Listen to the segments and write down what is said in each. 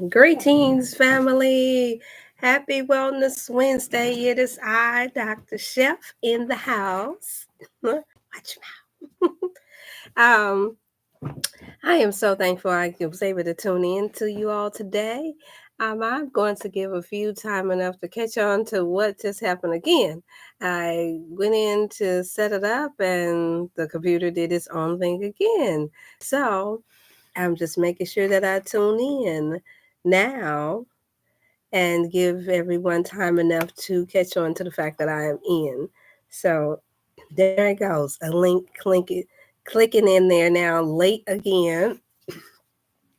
Greetings, family. Happy Wellness Wednesday. It is I, Dr. Chef, in the house. Watch your mouth. I am so thankful I was able to tune in to you all today. I'm going to give a few time enough to catch on to what just happened again. I went in to set it up and the computer did its own thing again. So I'm just making sure that I tune in now and give everyone time enough to catch on to the fact that I am in. So there it goes. A link clicking in there now late again.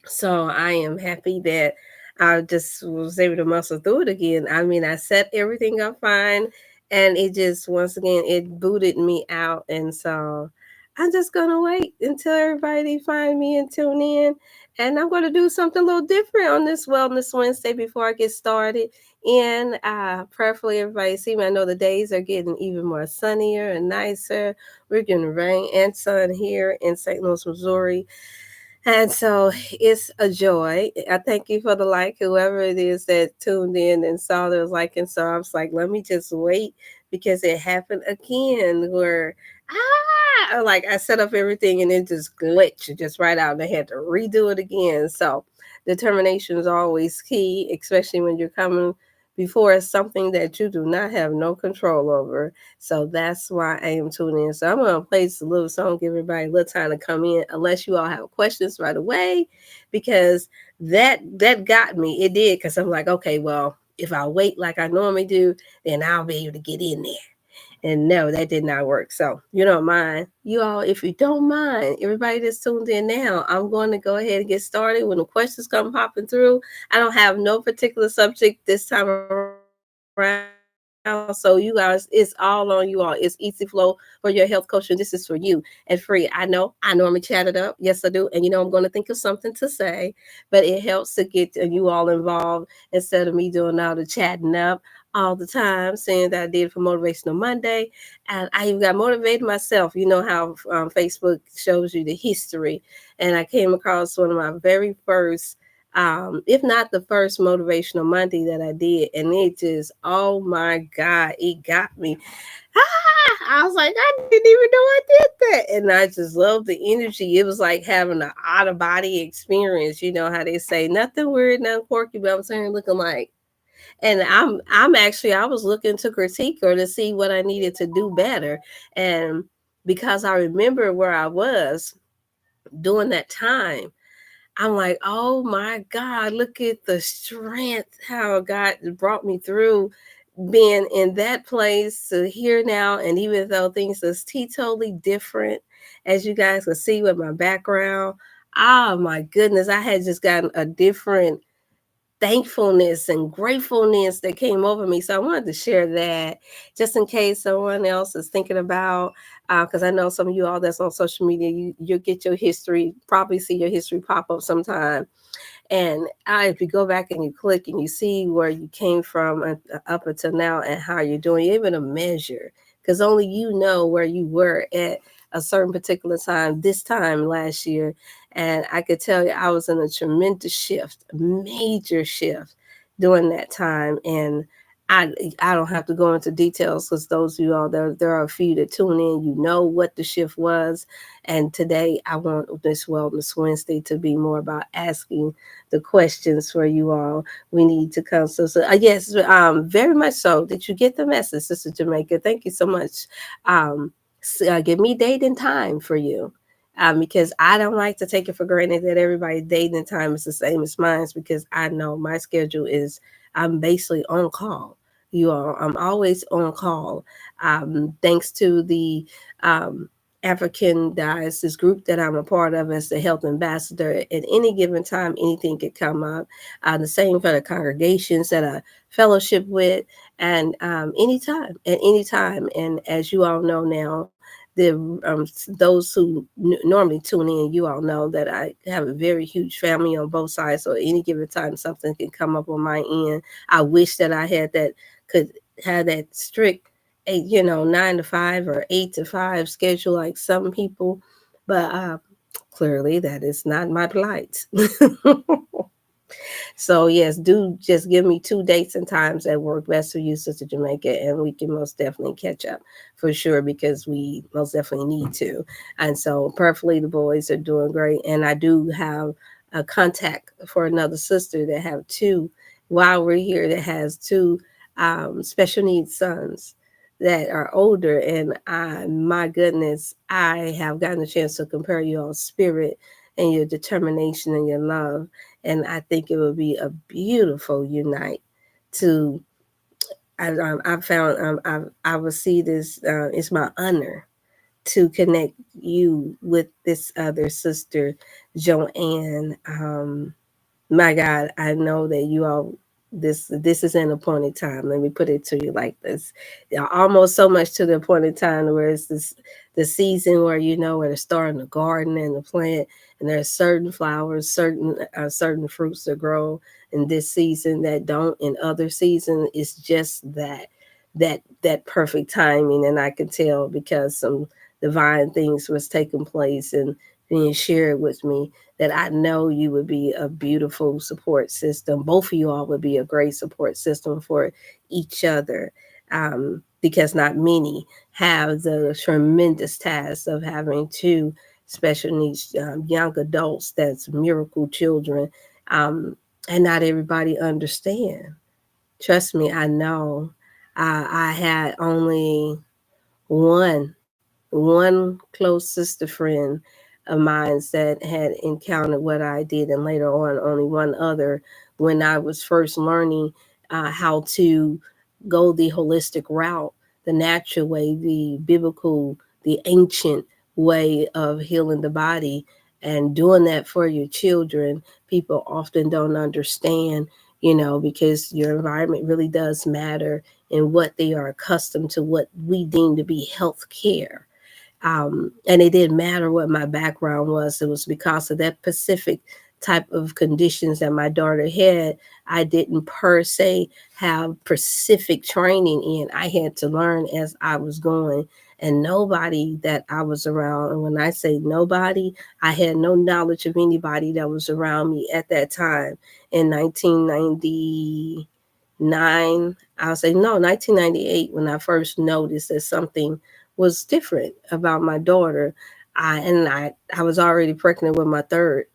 So I am happy that I just was able to muscle through it again. I mean, I set everything up fine and it just once again it booted me out, and so I'm just gonna wait until everybody find me and tune in. And I'm gonna do something a little different on this Wellness Wednesday before I get started. And prayerfully everybody see me. I know the days are getting even more sunnier and nicer. We're getting rain and sun here in St. Louis, Missouri. And so it's a joy. I thank you for the like, whoever it is that tuned in and saw there was like. And so I was like, let me just wait because it happened again where, like I set up everything and it just glitched just right out and I had to redo it again. So determination is always key, especially when you're coming before something that you do not have no control over. So that's why I am tuning in. So I'm going to play this little song, give everybody a little time to come in, unless you all have questions right away, because that got me. It did, because I'm like, okay, well, if I wait like I normally do, then I'll be able to get in there. And no, that did not work. So you don't mind. You all, if you don't mind, everybody that's tuned in now, I'm going to go ahead and get started. When the questions come popping through, I don't have no particular subject this time around. So you guys, it's all on you all. It's easy flow for your health coach. And this is for you and free. I know I normally chat it up. Yes, I do. And I'm going to think of something to say, but it helps to get you all involved instead of me doing all the chatting up all the time, saying that I did for Motivational Monday. And I even got motivated myself. You know how Facebook shows you the history. And I came across one of my very first, if not the first Motivational Monday that I did. And it just, oh my God, it got me. I was like, I didn't even know I did that. And I just love the energy. It was like having an out of body experience. You know how they say nothing weird, nothing quirky, but I'm saying looking like. And I'm actually I was looking to critique her to see what I needed to do better. And because I remember where I was during that time, I'm like, oh my God, look at the strength, how God brought me through being in that place to here now. And even though things are totally different, as you guys can see with my background, oh my goodness, I had just gotten a different thankfulness and gratefulness that came over me. So I wanted to share that just in case someone else is thinking about, because I know some of you all that's on social media, you'll get your history, probably see your history pop up sometime. And if you go back and you click and you see where you came from up until now and how you're doing, you're able to measure, because only you know where you were at a certain particular time, this time last year. And I could tell you I was in a tremendous shift, major shift during that time. And I don't have to go into details because those of you all, there are a few that tune in, you know what the shift was. And today I want this Wellness Wednesday to be more about asking the questions for you all. We need to come. So yes, very much so. Did you get the message, Sister Jamaica? Thank you so much. Give me date and time for you. Because I don't like to take it for granted that everybody's date and time is the same as mine, because I know my schedule is, I'm basically on call. You all, I'm always on call. Thanks to the African diocese group that I'm a part of as the health ambassador. At any given time, anything could come up. The same for the congregations that I fellowship with, and anytime, at any time. And as you all know now, those who normally tune in, you all know that I have a very huge family on both sides. So at any given time, something can come up on my end. I wish that I had that, could have that strict 9 to 5 or 8 to 5 schedule like some people, but clearly that is not my plight. So yes, do just give me 2 dates and times that work best for you, Sister Jamaica, and we can most definitely catch up for sure because we most definitely need to. And so perfectly the boys are doing great. And I do have a contact for another sister that have two while we're here that has two special needs sons that are older, and my goodness, I have gotten a chance to compare your spirit and your determination and your love, and I think it would be a beautiful unite to. I found I will see this. It's my honor to connect you with this other sister, Joanne. My God, I know that you all this is an appointed time. Let me put it to you like this. Yeah, almost so much to the appointed time where it's this the season where you know where to start in the garden and the plant, and there's certain flowers, certain fruits that grow in this season that don't in other seasons. It's just that perfect timing, and I can tell because some divine things was taking place and being shared with me that I know you would be a beautiful support system. Both of you all would be a great support system for each other, because not many have the tremendous task of having two special needs young adults that's miracle children. Um, and not everybody understand. Trust me, I know. I had only one one close sister friend of mine that had encountered what I did, and later on, only one other when I was first learning how to go the holistic route, the natural way, the biblical, the ancient way of healing the body and doing that for your children. People often don't understand, because your environment really does matter and what they are accustomed to, what we deem to be health care. And it didn't matter what my background was. It was because of that specific type of conditions that my daughter had. I didn't per se have specific training in. I had to learn as I was going. And nobody that I was around, and when I say nobody, I had no knowledge of anybody that was around me at that time in 1999. I'll say no, 1998, when I first noticed that something was different about my daughter. I was already pregnant with my third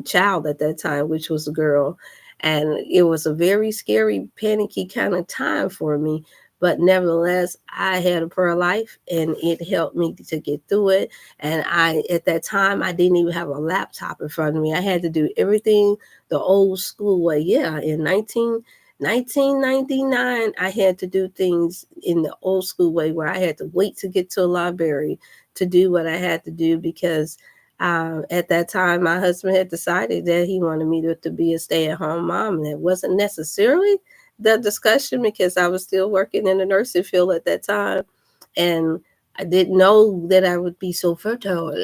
child at that time, which was a girl, and it was a very scary, panicky kind of time for me. But nevertheless, I had a prayer life, and it helped me to get through it. And at that time, I didn't even have a laptop in front of me. I had to do everything the old school way. Yeah, in 1999, I had to do things in the old school way where I had to wait to get to a library to do what I had to do because at that time, my husband had decided that he wanted me to be a stay at home mom. And it wasn't necessarily the discussion because I was still working in the nursing field at that time. And I didn't know that I would be so fertile.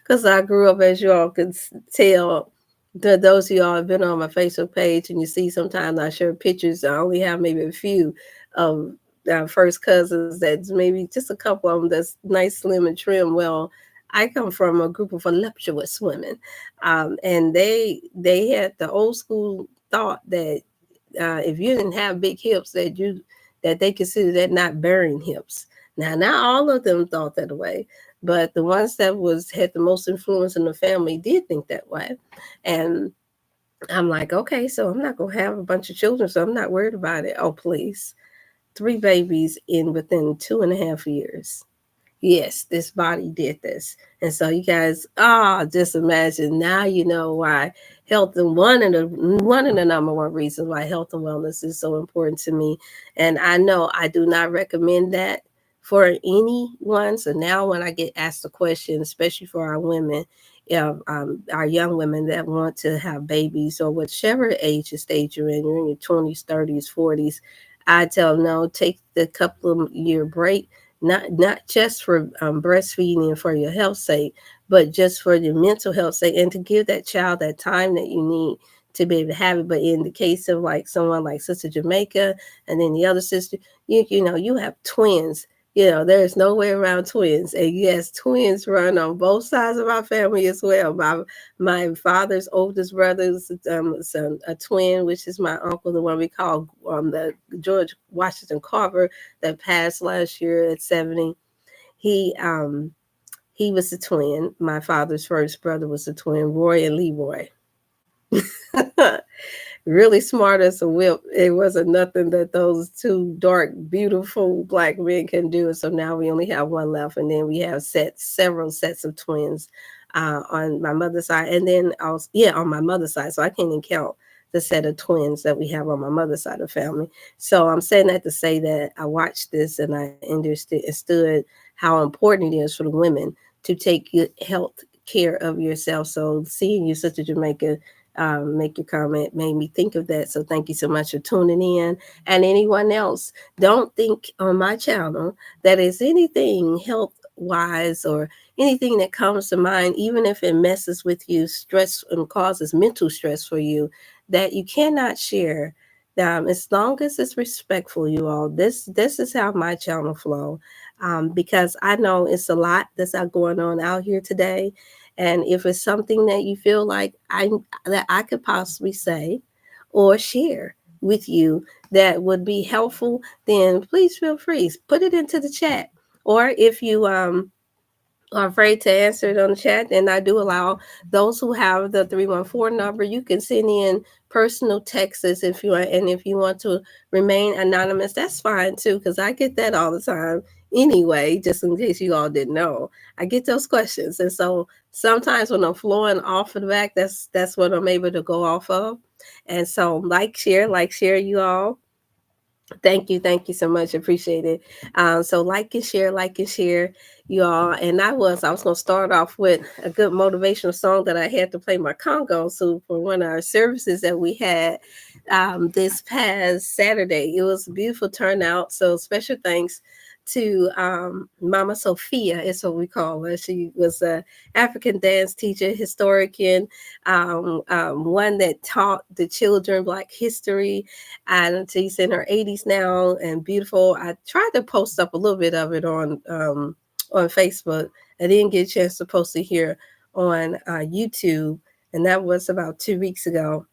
Because I grew up, as you all could tell, those of y'all have been on my Facebook page, and you see sometimes I share pictures. I only have maybe a few of first cousins that's maybe just a couple of them that's nice, slim, and trim. Well, I come from a group of voluptuous women, and they had the old school thought that if you didn't have big hips, that they consider that not bearing hips. Now, not all of them thought that way, but the ones that had the most influence in the family did think that way. And I'm like, okay, so I'm not gonna have a bunch of children, so I'm not worried about it. Oh, please, 3 babies in within 2.5 years. Yes, this body did this. And so you guys, just imagine now you know why health and one of the number one reasons why health and wellness is so important to me. And I know I do not recommend that for anyone. So now when I get asked a question, especially for our women, our young women that want to have babies or whichever age or stage you're in your 20s, 30s, 40s, I tell them no, take the couple of year break, not just for breastfeeding and for your health sake, but just for your mental health sake, and to give that child that time that you need to be able to have it. But in the case of like someone like Sister Jamaica, and then the other sister, you know, you have twins There's no way around twins. And yes, twins run on both sides of our family as well. My father's oldest brother is a twin, which is my uncle, the one we call the George Washington Carver that passed last year at 70. He he was a twin. My father's first brother was a twin, Roy and Leroy. Really smart as a whip. It wasn't nothing that those two dark, beautiful black men can do. So now we only have one left, and then we have several sets of twins on my mother's side, and then also on my mother's side. So I can't even count the set of twins that we have on my mother's side of the family. So I'm saying that to say that I watched this and I understood how important it is for the women to take good health care of yourself. So seeing you, Sister Jamaica, make your comment made me think of that. So thank you so much for tuning in. And anyone else, don't think on my channel that is anything health wise or anything that comes to mind, even if it messes with you, stress and causes mental stress for you, that you cannot share. As long as it's respectful, you all. This is how my channel flow, because I know it's a lot that's out going on out here today, and if it's something that you feel like I could possibly say or share with you that would be helpful, then please feel free. Put it into the chat. Or if you are afraid to answer it on the chat, and I do allow those who have the 314 number, you can send in personal texts if you want, and if you want to remain anonymous, that's fine too, because I get that all the time anyway, just in case you all didn't know. I get those questions, and so sometimes when I'm flowing off of the back, that's what I'm able to go off of. And so like share you all. Thank you so much. Appreciate it. So like and share, you all. And I was gonna start off with a good motivational song that I had to play my Congo so for one of our services that we had this past Saturday. It was a beautiful turnout. So special thanks to Mama Sophia, is what we call her. She was a African dance teacher, historian, one that taught the children Black history, and she's in her 80s now and beautiful. I tried to post up a little bit of it on Facebook. I didn't get a chance to post it here on YouTube, and that was about 2 weeks ago.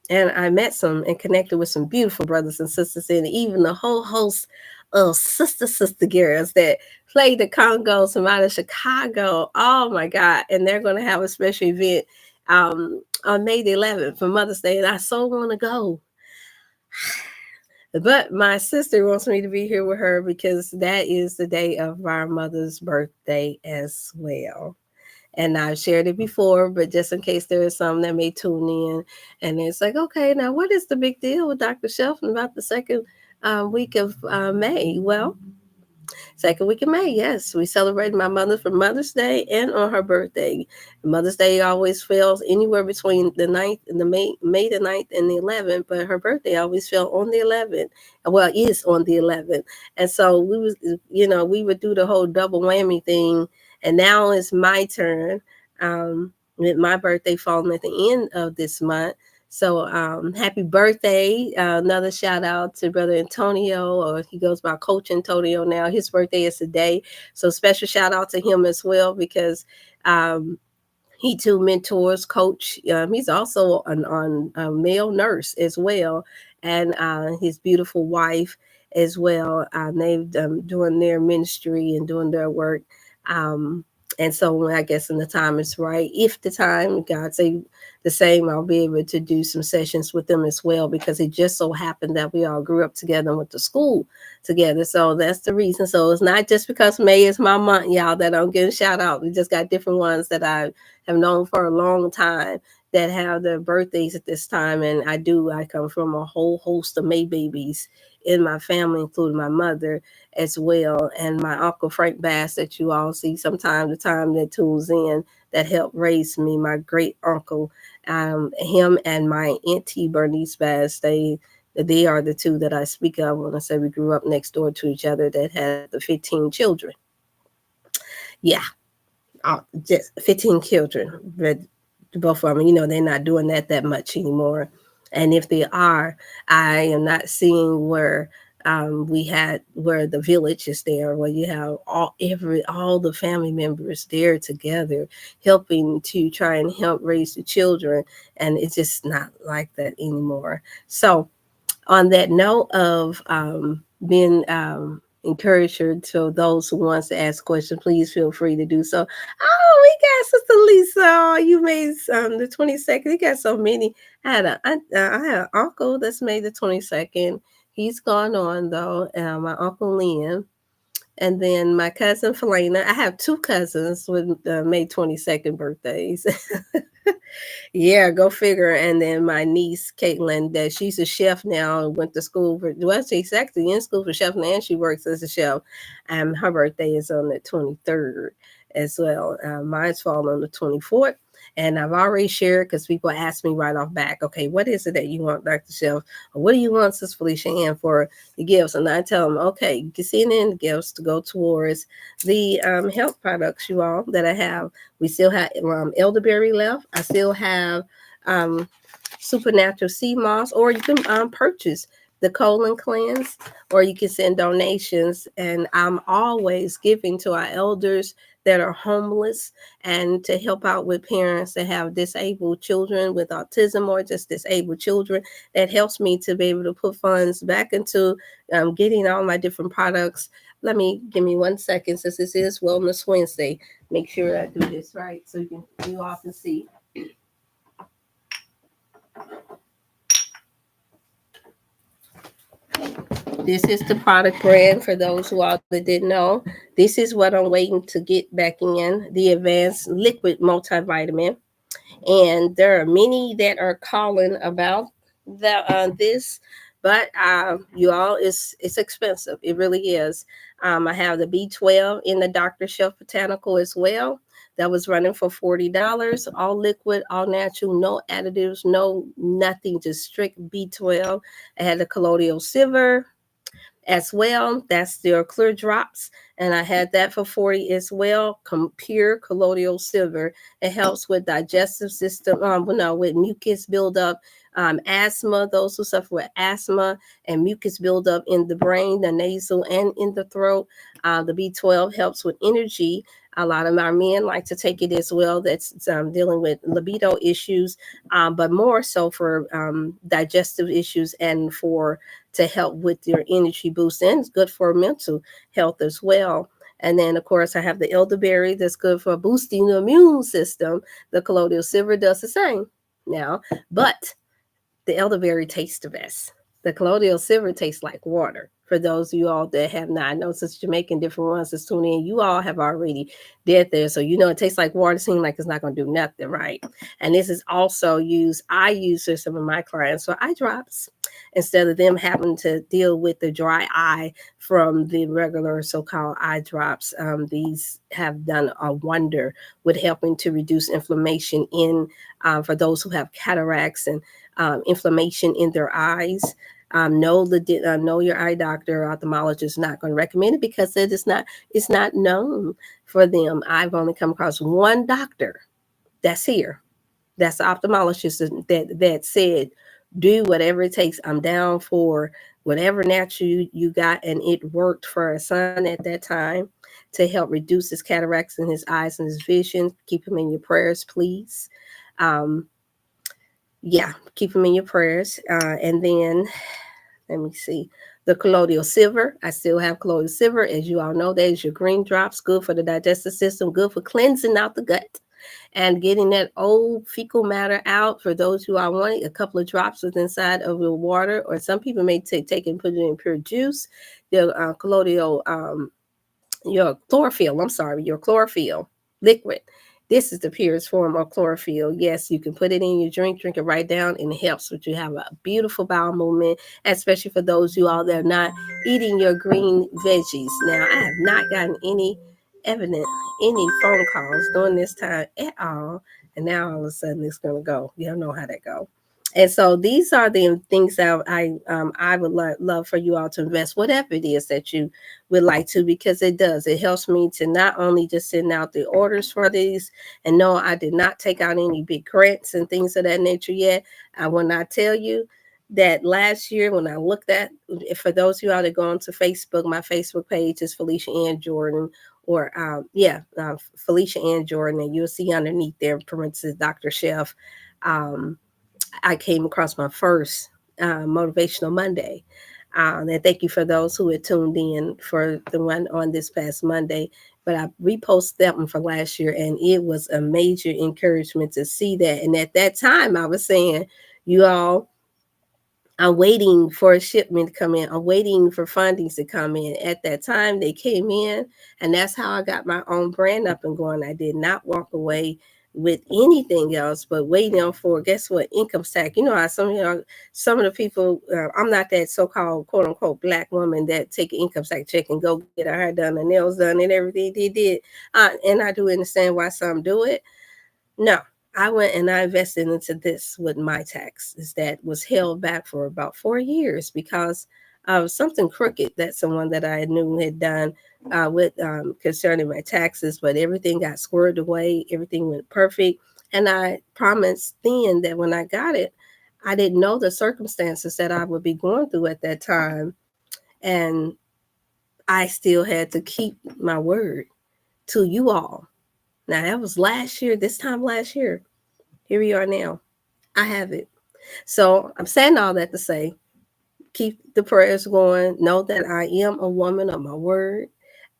And I met some and connected with some beautiful brothers and sisters, and even a whole host of sister girls that played the congos from out of Chicago. Oh my God. And they're going to have a special event on May the 11th for Mother's Day, and I so want to go. But my sister wants me to be here with her because that is the day of our mother's birthday as well. And I've shared it before, but just in case there is some that may tune in, and it's like, okay, now what is the big deal with Dr. Shelf about the second week of May? Well, second week of May, yes, we celebrated my mother for Mother's Day and on her birthday. Mother's Day always falls anywhere between the 9th and the May the 9th and the 11th, but her birthday always fell on the 11th. Well, is on the 11th. And so we would do the whole double whammy thing. And now it's my turn. With my birthday falling at the end of this month. So happy birthday. Another shout out to Brother Antonio, or he goes by Coach Antonio now. His birthday is today. So special shout out to him as well, because he too mentors Coach. He's also a male nurse as well, and his beautiful wife as well. They've doing their ministry and doing their work. And so I guess when the time is right, if the time, God say the same, I'll be able to do some sessions with them as well, because it just so happened that we all grew up together and went to school together. So that's the reason. So it's not just because May is my month, y'all, that I'm getting shout out. We just got different ones that I have known for a long time that have their birthdays at this time. And I come from a whole host of May babies in my family, including my mother as well, and my Uncle Frank Bass that you all see sometime the time that tunes in, that helped raise me, my great uncle, him and my auntie Bernice Bass, they are the two that I speak of when I say we grew up next door to each other, that had the 15 children. Yeah, just 15 children, but both of them, they're not doing that much anymore. And if they are, I am not seeing where We had where the village is there, where you have all the family members there together, helping to try and help raise the children, and it's just not like that anymore. So on that note of being encourager to those who wants to ask questions, please feel free to do so. Oh, we got Sister Lisa. Oh, you made the 22nd. You got so many. I had an uncle that's made the 22nd. He's gone on though. My uncle Lynn. And then my cousin Felina. I have two cousins with May 22nd birthdays. Yeah, go figure. And then my niece Caitlin, that she's a chef now and went to school for, well, she's actually in school for chef and she works as a chef. Her birthday is on the 23rd as well. Mine's fall on the 24th. And I've already shared because people ask me right off back, okay, what is it that you want, Dr. Chef? Or what do you want, Sis Felicia Ann, for the gifts? And I tell them, okay, you can send in the gifts to go towards the health products, you all, that I have. We still have elderberry left. I still have um, supernatural sea moss, or you can purchase the colon cleanse, or you can send donations. And I'm always giving to our elders that are homeless, and to help out with parents that have disabled children with autism or just disabled children. That helps me to be able to put funds back into getting all my different products. Give me 1 second, since this is Wellness Wednesday. Make sure I do this right so you all can see. This is the product brand for those who all that didn't know. This is what I'm waiting to get back in, the advanced liquid multivitamin. And there are many that are calling about this, but you all, it's expensive. It really is. I have the B12 in the Dr.Chef Botanical as well. That was running for $40, all liquid, all natural, no additives, no nothing, just strict B12. I had the colloidal silver as well. That's their clear drops. And I had that for 40 as well. Pure colloidal silver. It helps with digestive system, with mucus buildup, asthma, those who suffer with asthma and mucus buildup in the brain, the nasal, and in the throat. The B12 helps with energy. A lot of our men like to take it as well. That's dealing with libido issues, but more so for digestive issues and to help with your energy boost. And it's good for mental health as well. And then, of course, I have the elderberry that's good for boosting the immune system. The colloidal silver does the same now, but the elderberry tastes the best. The colloidal silver tastes like water. For those of you all that have not, I know since Jamaican different ones that's tuning in, you all have already did there. So you know it tastes like water, seems like it's not going to do nothing, right? And this is also I use for some of my clients for eye drops, instead of them having to deal with the dry eye from the regular so-called eye drops. These have done a wonder with helping to reduce inflammation for those who have cataracts and inflammation in their eyes. Know your eye doctor or ophthalmologist is not going to recommend it because it's not known for them. I've only come across one doctor that's here, that's the ophthalmologist that said, do whatever it takes. I'm down for whatever natural you got, and it worked for a son at that time to help reduce his cataracts in his eyes and his vision. Keep him in your prayers, please. Keep him in your prayers. And then let me see. The colloidal silver. I still have colloidal silver. As you all know, that is your green drops. Good for the digestive system. Good for cleansing out the gut and getting that old fecal matter out. For those who are wanting a couple of drops with inside of your water, or some people may take and put it in pure juice. The colloidal, your chlorophyll liquid. This is the purest form of chlorophyll. Yes, you can put it in your drink it right down, and it helps with you have a beautiful bowel movement, especially for those of you all that are not eating your green veggies. Now, I have not gotten any phone calls during this time at all, and now all of a sudden it's going to go. You don't know how that go. And so these are the things that I would love for you all to invest, whatever it is that you would like to, because it helps me to not only just send out the orders for these. And no, I did not take out any big grants and things of that nature yet. I will not tell you that last year when I looked at, for those of you out there going to Facebook, my Facebook page is Felicia Ann Jordan, or Felicia Ann Jordan, and you'll see underneath there, parentheses, Dr. Chef. I came across my first Motivational Monday. And thank you for those who had tuned in for the one on this past Monday. But I reposted that one for last year, and it was a major encouragement to see that. And at that time, I was saying, you all, I'm waiting for a shipment to come in. I'm waiting for fundings to come in. At that time, they came in, and that's how I got my own brand up and going. I did not walk away with anything else, but waiting for, guess what, income tax. You know how some of the people, I'm not that so-called quote unquote black woman that take an income tax check and go get her hair done, her nails done, and everything they did. And I do understand why some do it. No, I went and I invested into this with my taxes that was held back for about 4 years because of something crooked that someone that I knew had done with concerning my taxes, but everything got squared away. Everything went perfect. And I promised then that when I got it, I didn't know the circumstances that I would be going through at that time. And I still had to keep my word to you all. Now, that was last year, this time last year. Here we are now. I have it. So I'm saying all that to say, keep the prayers going. Know that I am a woman of my word.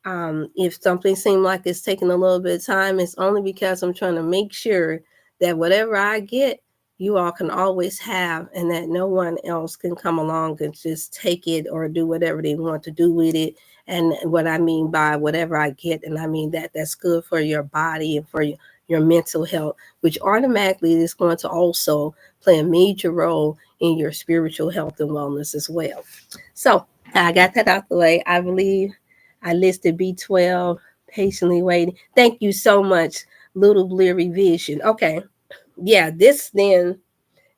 If something seems like it's taking a little bit of time, it's only because I'm trying to make sure that whatever I get, you all can always have, and that no one else can come along and just take it or do whatever they want to do with it. And what I mean by whatever I get, and I mean that that's good for your body and for your mental health, which automatically is going to also play a major role in your spiritual health and wellness as well. So I got that out the way. I believe I listed B12, patiently waiting. Thank you so much, Little Bleary Vision. Okay. Yeah, this then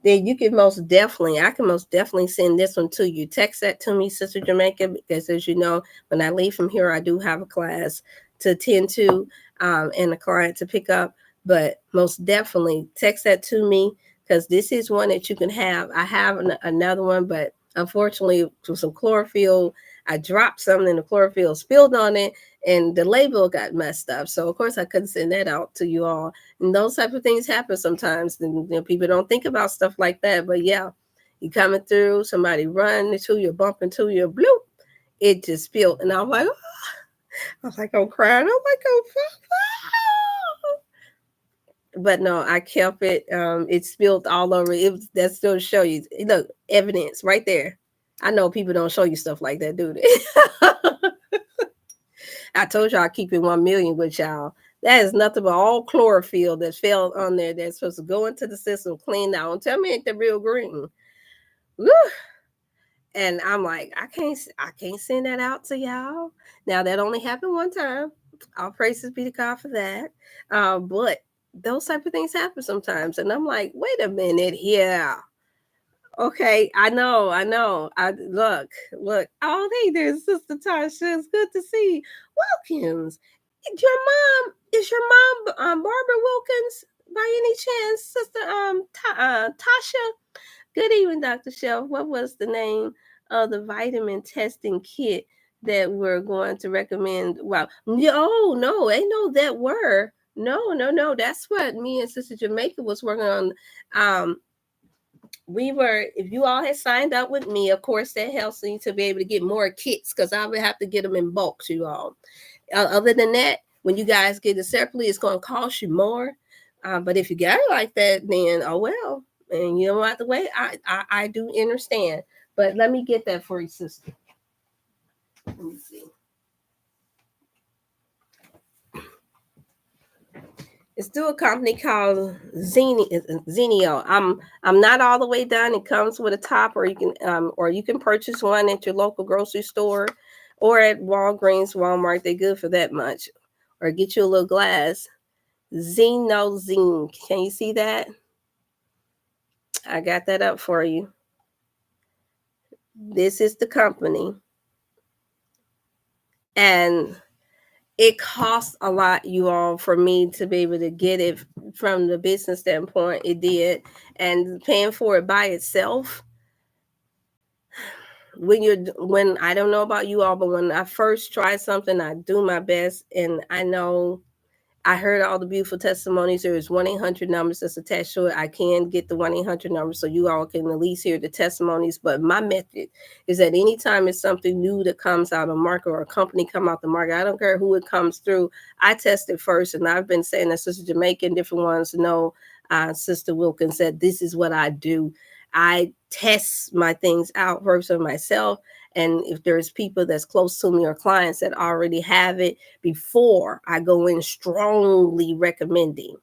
you can most definitely, I can most definitely send this one to you. Text that to me, Sister Jamaica, because as you know, when I leave from here, I do have a class to attend to and a client to pick up. But most definitely text that to me because this is one that you can have. I have another one, but unfortunately, with some chlorophyll, I dropped something and the chlorophyll spilled on it and the label got messed up. So, of course, I couldn't send that out to you all. And those type of things happen sometimes. And people don't think about stuff like that. But yeah, you coming through, somebody run into you, bump into you, bloop, it just spilled. And I'm like, I'm crying. I'm like, oh, but no, I kept it. It spilled all over. That still show you. Look, evidence right there. I know people don't show you stuff like that, do they? I told y'all I keep it 1 million with y'all. That is nothing but all chlorophyll that fell on there that's supposed to go into the system, clean out. And tell me ain't the real green. Woo! And I'm like, I can't send that out to y'all. Now that only happened one time. All praises be to God for that. But those type of things happen sometimes. And I'm like, wait a minute here. Okay, I know. I look. Oh, hey there, Sister Tasha. It's good to see you. Wilkins. Is your mom Barbara Wilkins by any chance, Sister Tasha? Good evening, Dr. Chef. What was the name of the vitamin testing kit that we're going to recommend? Wow. No, ain't no that were. No. That's what me and Sister Jamaica was working on. If you all had signed up with me, of course, that helps you to be able to get more kits because I would have to get them in bulk to you all. Other than that, when you guys get it separately, it's going to cost you more. But if you got it like that, then oh well. And you don't have to wait. I do understand. But let me get that for you, sister. Let me see. It's through a company called Zenio. I'm not all the way done. It comes with a top, or you can purchase one at your local grocery store or at Walgreens, Walmart. They're good for that much. Or get you a little glass. Zine. Can you see that? I got that up for you. This is the company. And it costs a lot, you all, for me to be able to get it from the business standpoint. It did. And paying for it by itself, when I don't know about you all, but when I first try something, I do my best, and I know I heard all the beautiful testimonies. There is 1-800 numbers that's attached to it. I can get the 1-800 number so you all can at least hear the testimonies. But my method is that anytime it's something new that comes out of market or a company come out the market, I don't care who it comes through, I test it first. And I've been saying that Sister Jamaica and different ones know, Sister Wilkins said, this is what I do. I test my things out first of myself. And if there's people that's close to me or clients that already have it, before I go in strongly recommending.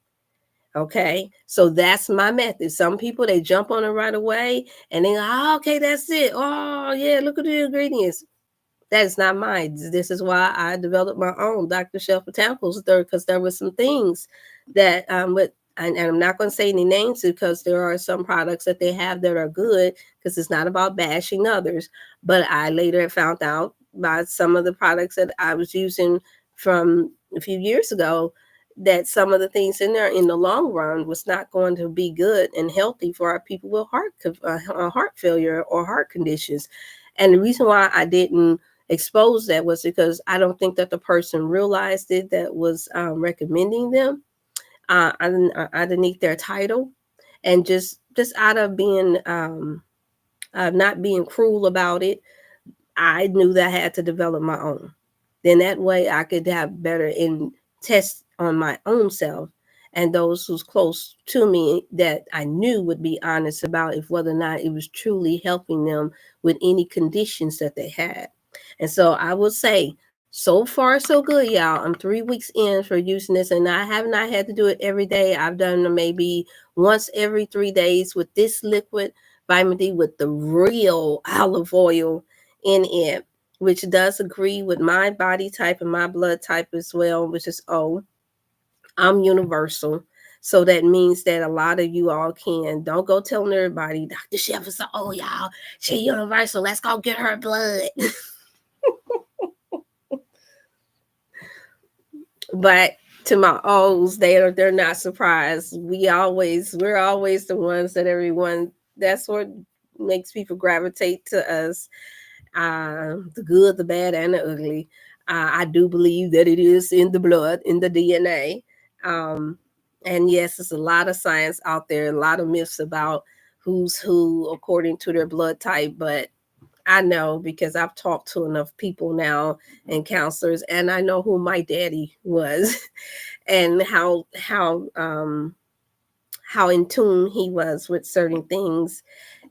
Okay. So that's my method. Some people, they jump on it right away and they go, oh, okay, that's it. Oh, yeah, look at the ingredients. That is not mine. This is why I developed my own Dr.Chef botanicals because there were some things that and I'm not going to say any names because there are some products that they have that are good, because it's not about bashing others. But I later found out by some of the products that I was using from a few years ago that some of the things in there in the long run was not going to be good and healthy for our people with heart failure or heart conditions. And the reason why I didn't expose that was because I don't think that the person realized it that was recommending them underneath their title, and just out of being not being cruel about it, I knew that I had to develop my own. Then that way I could have better in test on my own self, and those who's close to me that I knew would be honest about if whether or not it was truly helping them with any conditions that they had. And so I will say, so far so good, y'all. I'm 3 weeks in for using this, and I have not had to do it every day. I've done maybe once every 3 days with this liquid vitamin D with the real olive oil in it, which does agree with my body type and my blood type as well, which is O. I'm universal. So that means that a lot of you all don't go telling everybody, Dr. Chef is oh, y'all, she universal. Let's go get her blood. But to my O's, they're not surprised. We're always the ones that that's what makes people gravitate to us. The good, the bad, and the ugly. I do believe that it is in the blood, in the DNA. And yes, there's a lot of science out there, a lot of myths about who's who according to their blood type. But I know because I've talked to enough people now and counselors, and I know who my daddy was and how in tune he was with certain things.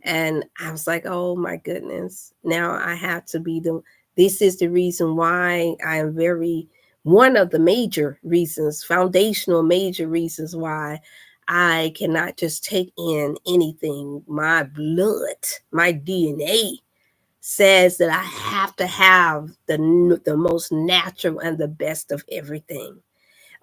And I was like, oh my goodness, now I have to be this is the reason why I am one of the major reasons, foundational major reasons why I cannot just take in anything. My blood, my DNA says that I have to have the most natural and the best of everything,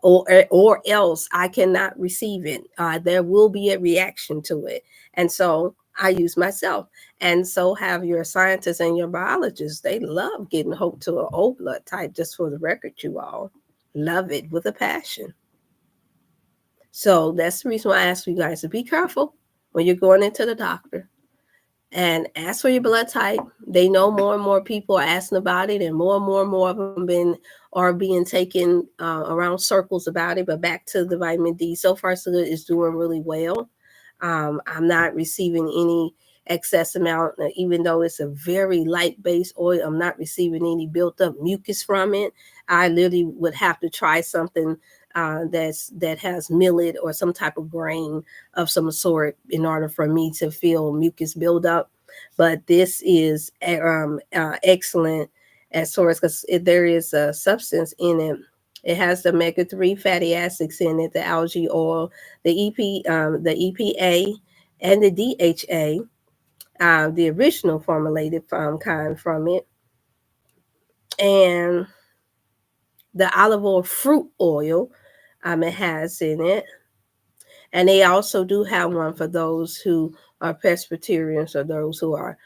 or else I cannot receive it. There will be a reaction to it. And so I use myself. And so have your scientists and your biologists. They love getting hooked to an O blood type, just for the record, you all. Love it with a passion. So that's the reason why I ask you guys to be careful when you're going into the doctor. And ask for your blood type. They know more and more people are asking about it, and more of them are being taken around circles about it. But back to the vitamin D, so far so good, is doing really well. I'm not receiving any excess amount, even though it's a very light based oil. I'm not receiving any built up mucus from it. I literally would have to try something that has millet or some type of grain of some sort in order for me to feel mucus build up. But this is excellent as far as, because there is a substance in it. It has the omega-3 fatty acids in it, the algae oil, the EPA, and the DHA, the original formulated kind from it, and the olive oil fruit oil it has in it. And they also do have one for those who are pescatarians or those who are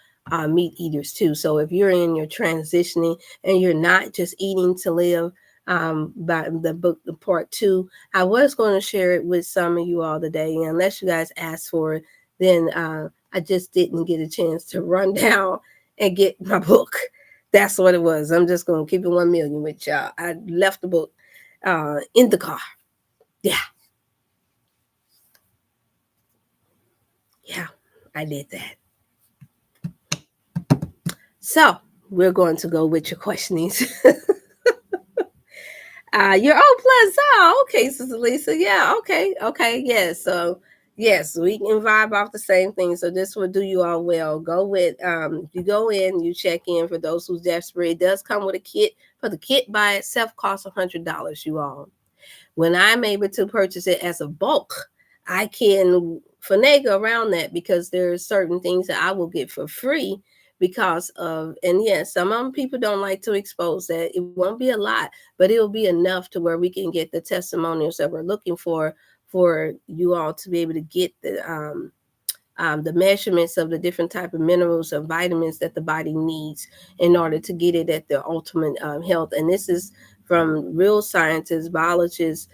meat eaters too. So if you're in your transitioning and you're not just eating to live, by the book, the part 2, I was going to share it with some of you all today. Unless you guys asked for it, then I just didn't get a chance to run down and get my book. That's what it was. I'm just gonna keep it 1 million with y'all. I left the book in the car. Yeah, yeah, I did that. So we're going to go with your questionings. You're plus. Oh, okay, Sister Lisa. Yeah, okay, yes. So yes, we can vibe off the same thing. So this will do you all well. Go with you go in, you check in for those who's desperate. It does come with a kit. For the kit by itself costs $100, you all. When I'm able to purchase it as a bulk, I can finagle around that because there's certain things that I will get for free because of, and yes, some people don't like to expose that. It won't be a lot, but it'll be enough to where we can get the testimonials that we're looking for you all to be able to get the measurements of the different type of minerals and vitamins that the body needs in order to get it at the ultimate health. And this is from real scientists, biologists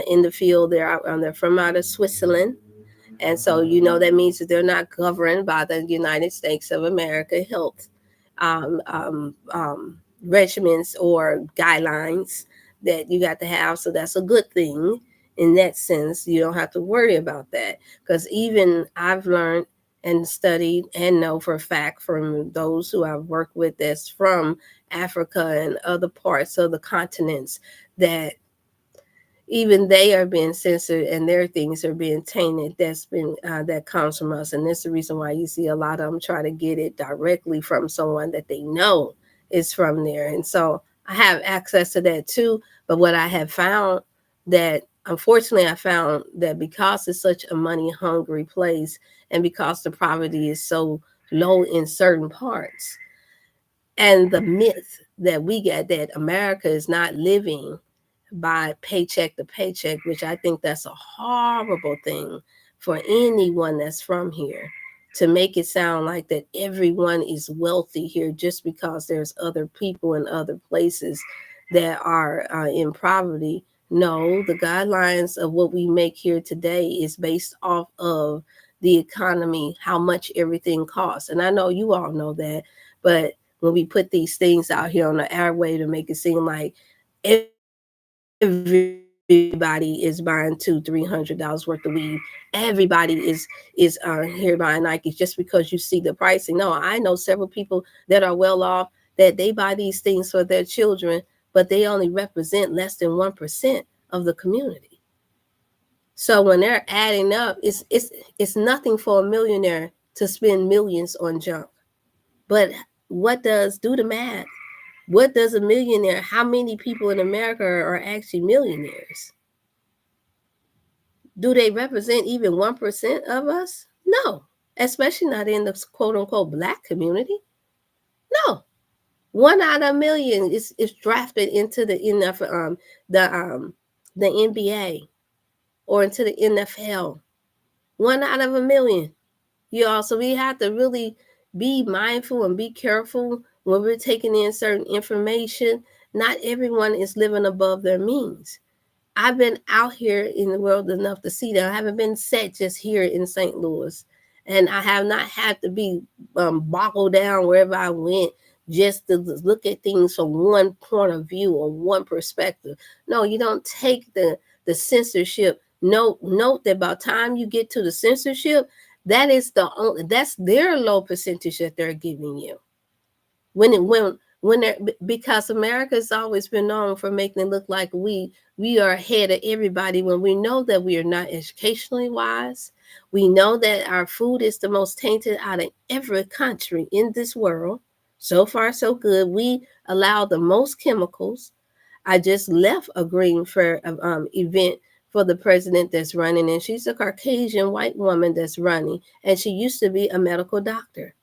in the field. They're from out of Switzerland. And so, that means that they're not governed by the United States of America health um, um, um, regimens or guidelines that you got to have. So that's a good thing in that sense. You don't have to worry about that because even I've learned and studied and know for a fact from those who I've worked with that's from Africa and other parts of the continents that even they are being censored and their things are being tainted. That comes from us, and that's the reason why you see a lot of them try to get it directly from someone that they know is from there. And so I have access to that too. But what I have found that unfortunately I found that because it's such a money hungry place and because the poverty is so low in certain parts, and the myth that we get that America is not living by paycheck to paycheck, which I think that's a horrible thing for anyone that's from here to make it sound like that everyone is wealthy here just because there's other people in other places that are in poverty. No, the guidelines of what we make here today is based off of the economy, how much everything costs. And I know you all know that, but when we put these things out here on the airway to make it seem like everybody is buying $200-300 worth of weed. Everybody is here buying Nikes just because you see the pricing. No, I know several people that are well off that they buy these things for their children, but they only represent less than 1% of the community. So when they're adding up, it's nothing for a millionaire to spend millions on junk. But do the math? What does a millionaire, how many people in America are actually millionaires? Do they represent even 1% of us? No, especially not in the quote unquote black community. No, one out of a million is drafted into the the NBA or into the NFL. One out of a million. So we have to really be mindful and be careful when we're taking in certain information. Not everyone is living above their means. I've been out here in the world enough to see that. I haven't been set just here in St. Louis. And I have not had to be boggled down wherever I went just to look at things from one point of view or one perspective. No, you don't take the censorship. Note that by the time you get to the censorship, that's their low percentage that they're giving you. Because America has always been known for making it look like we are ahead of everybody when we know that we are not educationally wise. We know that our food is the most tainted out of every country in this world. So far, so good. We allow the most chemicals. I just left a green fair event for the president that's running, and she's a Caucasian white woman that's running, and she used to be a medical doctor.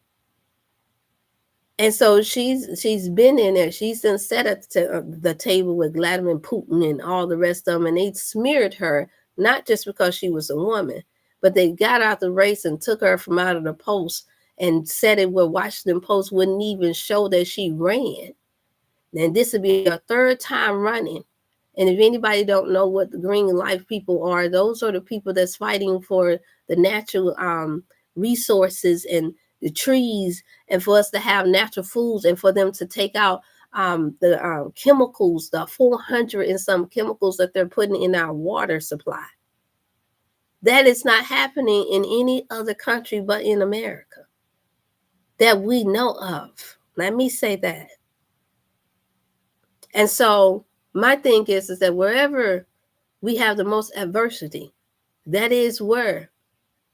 And so she's been in there. She's done sat at the table with Vladimir Putin and all the rest of them, and they smeared her not just because she was a woman, but they got out the race and took her from out of the post and said it where Washington Post wouldn't even show that she ran. And this would be her third time running. And if anybody don't know what the Green Life people are, those are the people that's fighting for the natural resources and the trees, and for us to have natural foods, and for them to take out the chemicals, the 400 and some chemicals that they're putting in our water supply. That is not happening in any other country but in America that we know of. Let me say that. And so my thing is that wherever we have the most adversity, that is where,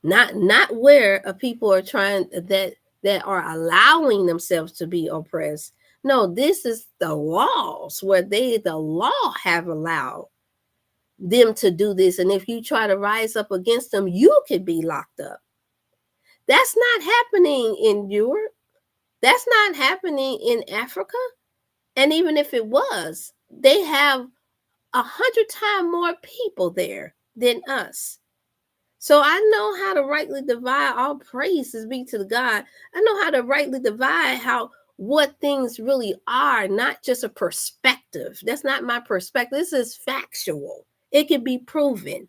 not where people are trying that are allowing themselves to be oppressed. No, this is the laws where the law have allowed them to do this. And if you try to rise up against them, you could be locked up. That's not happening in Europe. That's not happening in Africa. And even if it was, they have 100 times more people there than us. So I know how to rightly divide. All praises be to God. I know how to rightly divide what things really are, not just a perspective. That's not my perspective. This is factual. It can be proven.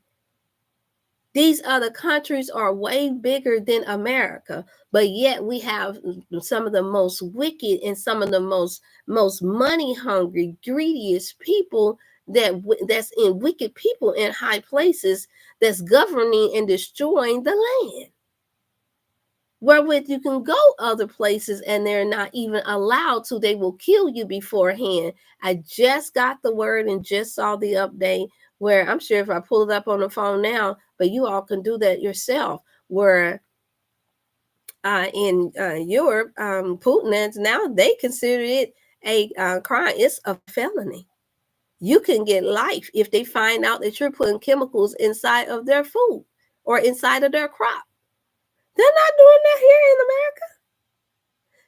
These other countries are way bigger than America, but yet we have some of the most wicked and some of the most money hungry, greediest people that's in wicked people in high places that's governing and destroying the land. Wherewith you can go other places and they're not even allowed to. They will kill you beforehand. I just got the word and just saw the update where I'm sure if I pull it up on the phone now, but you all can do that yourself, where in Europe, Putin, now they consider it a crime. It's a felony. You can get life if they find out that you're putting chemicals inside of their food or inside of their crop. They're not doing that here in America.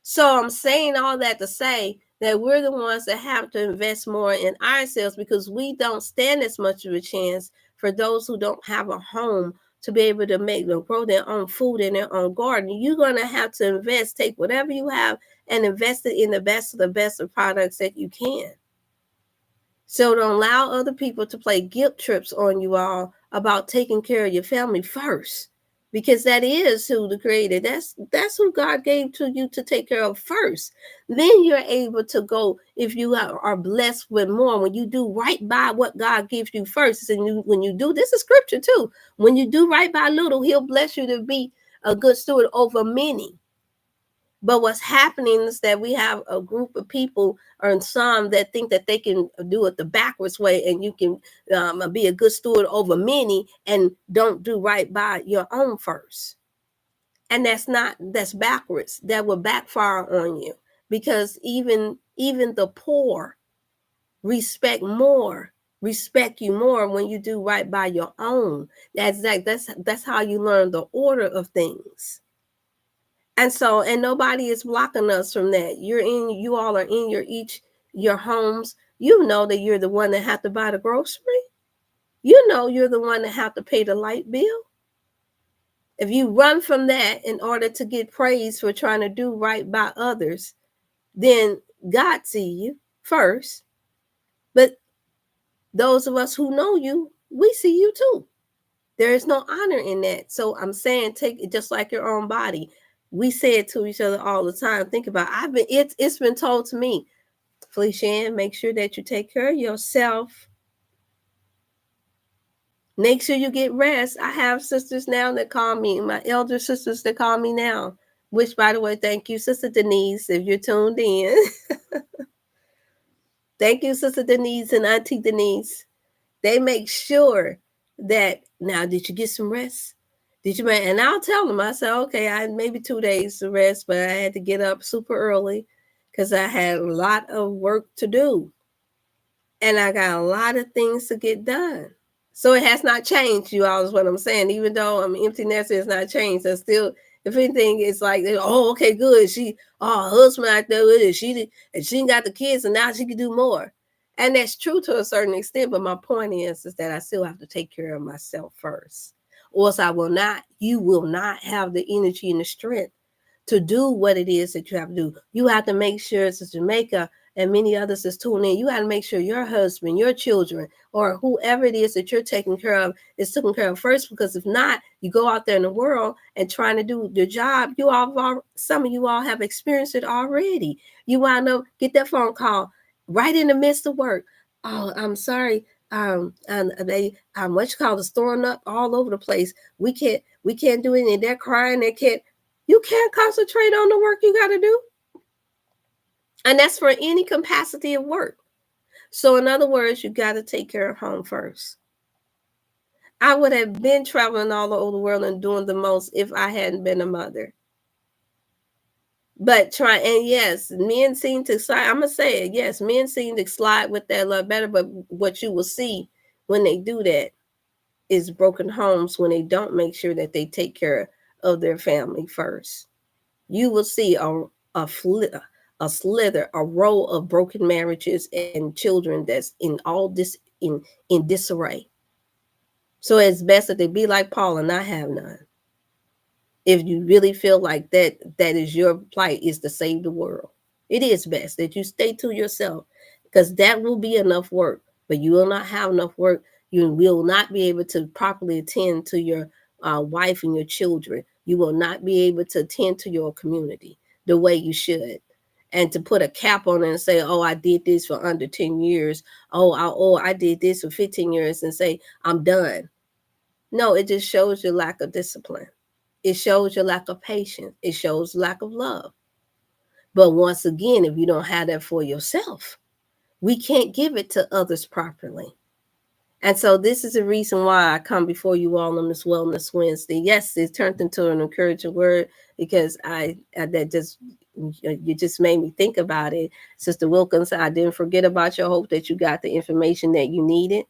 So I'm saying all that to say that we're the ones that have to invest more in ourselves, because we don't stand as much of a chance for those who don't have a home to be able to grow their own food in their own garden. You're going to have to invest, take whatever you have and invest it in the best of products that you can. So don't allow other people to play guilt trips on you all about taking care of your family first, because that is who the creator, that's who God gave to you to take care of first. Then you're able to go, if you are blessed with more, when you do right by what God gives you first. And when you do, this is scripture too, when you do right by little, he'll bless you to be a good steward over many. But what's happening is that we have a group of people, or some, that think that they can do it the backwards way, and you can be a good steward over many and don't do right by your own first. And that's backwards. That will backfire on you, because even the poor respect you more when you do right by your own. That's how you learn the order of things. And so, and nobody is blocking us from that. You all are in your homes. You know that you're the one that have to buy the grocery. You know you're the one that have to pay the light bill. If you run from that in order to get praise for trying to do right by others, then God see you first. But those of us who know you, we see you too. There is no honor in that. So I'm saying, take it just like your own body. We say it to each other all the time. Think about it. It's been told to me, Felicia, make sure that you take care of yourself. Make sure you get rest. I have sisters now that call me, my elder sisters that call me now, which, by the way, thank you, Sister Denise, if you're tuned in. Thank you, Sister Denise and Auntie Denise. They make sure that, now, did you get some rest? And I'll tell them, I said, okay, I had maybe 2 days to rest, but I had to get up super early because I had a lot of work to do. And I got a lot of things to get done. So it has not changed, you all, is what I'm saying. Even though I'm empty nester, it's not changed. I still, if anything, it's like, oh, okay, good. Her husband out there with it. She got the kids, and now she can do more. And that's true to a certain extent. But my point is that I still have to take care of myself first. Or else you will not have the energy and the strength to do what it is that you have to do. You have to make sure, Sister Jamaica and many others is tuning in, you got to make sure your husband, your children, or whoever it is that you're taking care of is taken care of first. Because if not, you go out there in the world and trying to do your job. Some of you all have experienced it already. You wind up get that phone call right in the midst of work. Oh, I'm sorry. And they what you call the storing up all over the place. We can't do anything. They're crying. You can't concentrate on the work you got to do. And that's for any capacity of work. So in other words, you got to take care of home first. I would have been traveling all over the world and doing the most if I hadn't been a mother. But yes, men seem to slide. I'm going to say it. Yes, men seem to slide with that a lot better. But what you will see when they do that is broken homes when they don't make sure that they take care of their family first. You will see a row of broken marriages and children that's in all this in disarray. So it's best that they be like Paul and not have none. If you really feel like that is your plight, is to save the world. It is best that you stay to yourself, because that will be enough work, but you will not have enough work. You will not be able to properly attend to your wife and your children. You will not be able to attend to your community the way you should. And to put a cap on it and say, oh, I did this for under 10 years. I did this for 15 years and say, I'm done. No, it just shows your lack of discipline. It shows your lack of patience. It shows lack of love. But once again, if you don't have that for yourself, we can't give it to others properly. And so this is the reason why I come before you all on this Wellness Wednesday. Yes, it turned into an encouraging word because you just made me think about it. Sister Wilkins, I didn't forget about your hope that you got the information that you needed.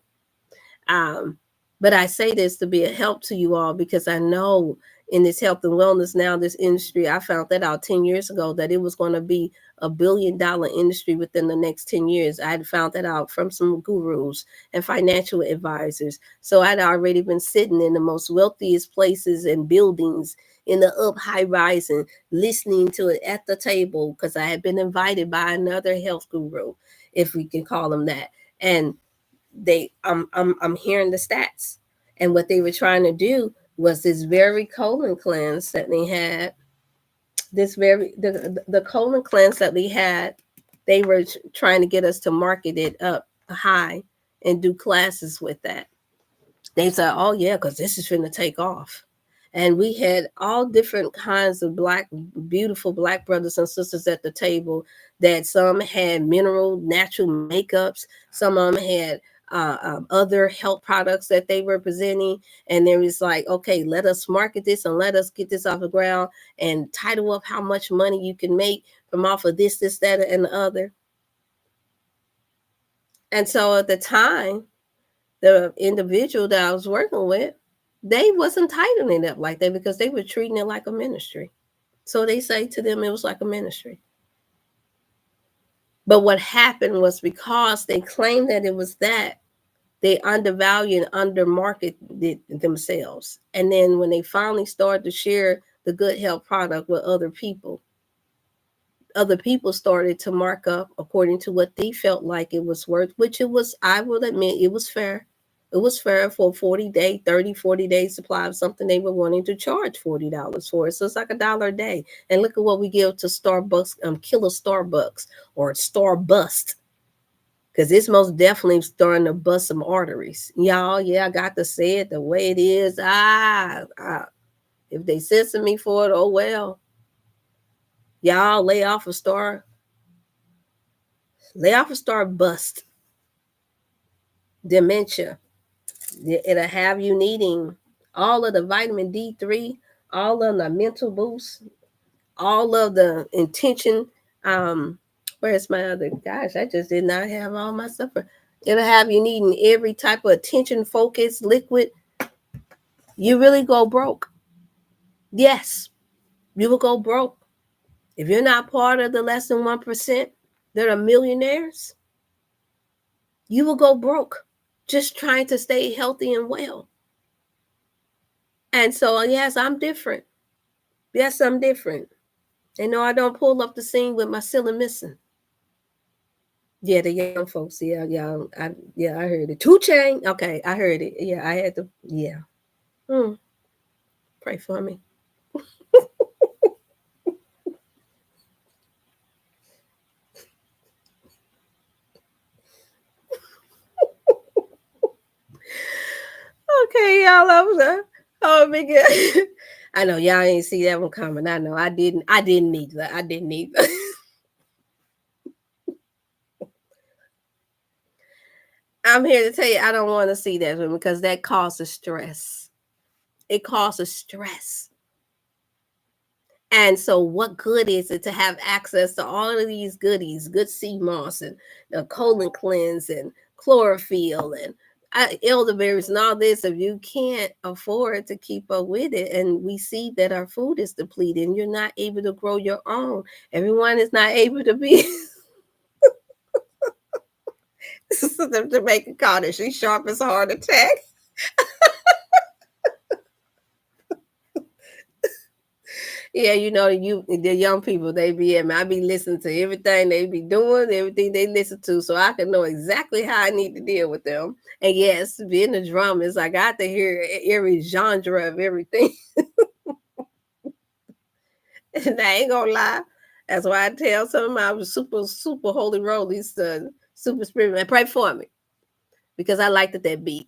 But I say this to be a help to you all, because I know in this health and wellness now, this industry, I found that out 10 years ago, that it was going to be $1 billion industry within the next 10 years. I had found that out from some gurus and financial advisors. So I'd already been sitting in the most wealthiest places and buildings in the up high rise and listening to it at the table, because I had been invited by another health guru, if we can call them that. And I'm hearing the stats, and what they were trying to do was this very colon cleanse that they had. The colon cleanse that we had, they were trying to get us to market it up high and do classes with that. They said, oh yeah, because this is going to take off. And we had all different kinds of beautiful black brothers and sisters at the table, that some had mineral, natural makeups. Some of them had other health products that they were presenting. And there was like, okay, let us market this and let us get this off the ground and title up how much money you can make from off of this, that, and the other. And so at the time, the individual that I was working with, they wasn't tightening it up like that, because they were treating it like a ministry. So they say to them it was like a ministry. But what happened was, because they claimed that it was that, they undervalued and undermarketed themselves. And then when they finally started to share the good health product with other people started to mark up according to what they felt like it was worth, which it was, I will admit, it was fair. It was fair for a 40-day supply of something they were wanting to charge $40 for. So it's like $1 a day. And look at what we give to Starbucks, Killer Starbucks or Starbust. Because it's most definitely starting to bust some arteries. Y'all, yeah, I got to say it the way it is. If they censor me for it, oh well. Y'all lay off a Starbust. Dementia. It'll have you needing all of the vitamin D3, all of the mental boost, all of the intention. Where's my other? Gosh, I just did not have all my stuff. It'll have you needing every type of attention, focus, liquid. You really go broke. Yes, you will go broke. If you're not part of the less than 1% that are millionaires, you will go broke just trying to stay healthy and well. And so, yes, I'm different. Yes, I'm different. And no, I don't pull up the scene with my ceiling missing. Yeah, the young folks. Yeah, I heard it. 2 Chain. Okay, I heard it. Yeah, I had to. Yeah. Hmm. Pray for me. Okay, y'all. Oh, big good. I know y'all ain't see that one coming. I know I didn't. I didn't either. I didn't either. I'm here to tell you, I don't want to see that one because that causes stress. It causes stress. And so, what good is it to have access to all of these goodies, good sea moss and the colon cleanse and chlorophyll and elderberries and all this if you can't afford to keep up with it? And we see that our food is depleted and you're not able to grow your own. Everyone is not able to be. The Jamaican cottage, she's sharp as a heart attack. Yeah, the young people they be at me. I be listening to everything they be doing, everything they listen to, so I can know exactly how I need to deal with them. And yes, being a drummer is I got to hear every genre of everything. And I ain't gonna lie. That's why I tell some of my super, super holy rollies, super spirit man, pray for me. Because I like that beat.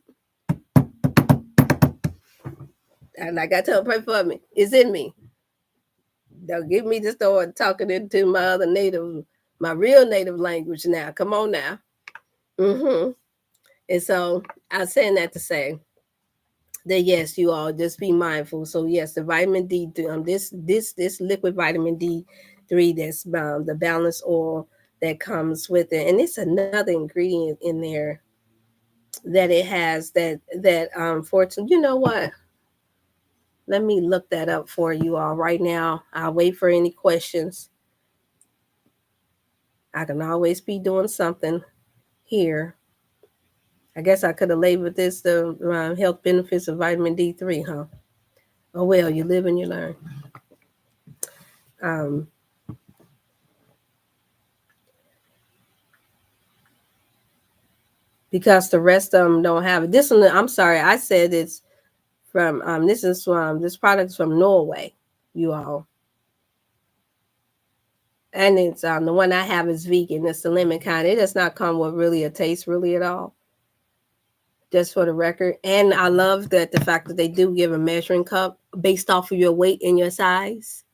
And like I tell them, pray for me. It's in me. Don't get me to start talking into my other native, my real native language now. Come on now. Mm-hmm. And so I'm saying that to say that yes, you all just be mindful. So yes, the vitamin D, this liquid vitamin D3, that's the balanced oil that comes with it, and it's another ingredient in there that it has that fortunately, you know what? Let me look that up for you all right now. I'll wait for any questions. I can always be doing something here. I guess I could have labeled this the health benefits of vitamin D3, huh? Oh well, you live and you learn. Um, because the rest of them don't have it. This one, I'm sorry, I said it's from. This product is from Norway, you all, and it's the one I have is vegan. It's the lemon kind. It does not come with really a taste really at all. Just for the record, and I love that the fact that they do give a measuring cup based off of your weight and your size.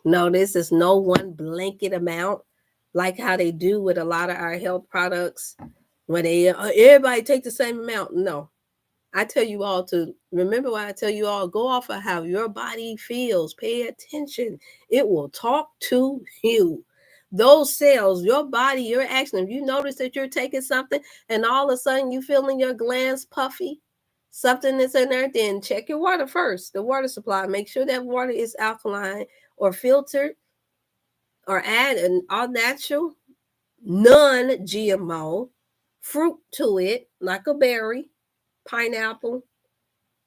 No, this is no one blanket amount like how they do with a lot of our health products when they everybody take the same amount. No, I tell you all to remember why I tell you all go off of how your body feels. Pay attention. It will talk to you. Those cells, your body, your action. If you notice that you're taking something and all of a sudden you feeling your glands puffy, something that's in there, then check your water first. The water supply. Make sure that water is alkaline or filtered or add an all natural, non-GMO fruit to it, like a berry, pineapple,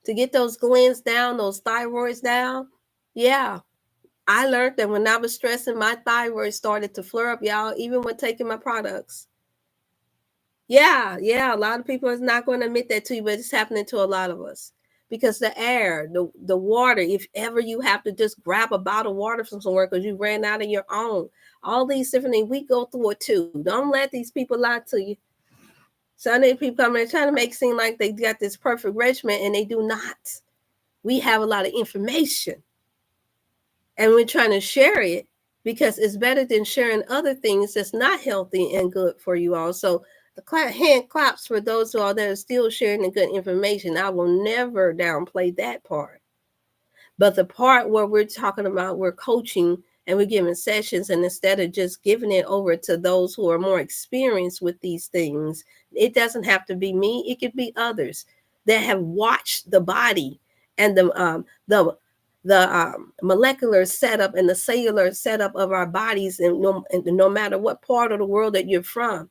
to get those glands down, those thyroids down. Yeah. I learned that when I was stressing, my thyroid started to flare up, y'all, even when taking my products. Yeah. A lot of people is not going to admit that to you, but it's happening to a lot of us. Because the air, the water, if ever you have to just grab a bottle of water from somewhere because you ran out of your own, all these different things, we go through it too. Don't let these people lie to you. Some of these people come in trying to make it seem like they got this perfect regimen and they do not. We have a lot of information and we're trying to share it because it's better than sharing other things that's not healthy and good for you all. So the hand claps for those who are that are still sharing the good information. I will never downplay that part. But the part where we're talking about we're coaching and we're giving sessions, and instead of just giving it over to those who are more experienced with these things, it doesn't have to be me. It could be others that have watched the body and the molecular setup and the cellular setup of our bodies, and no matter what part of the world that you're from,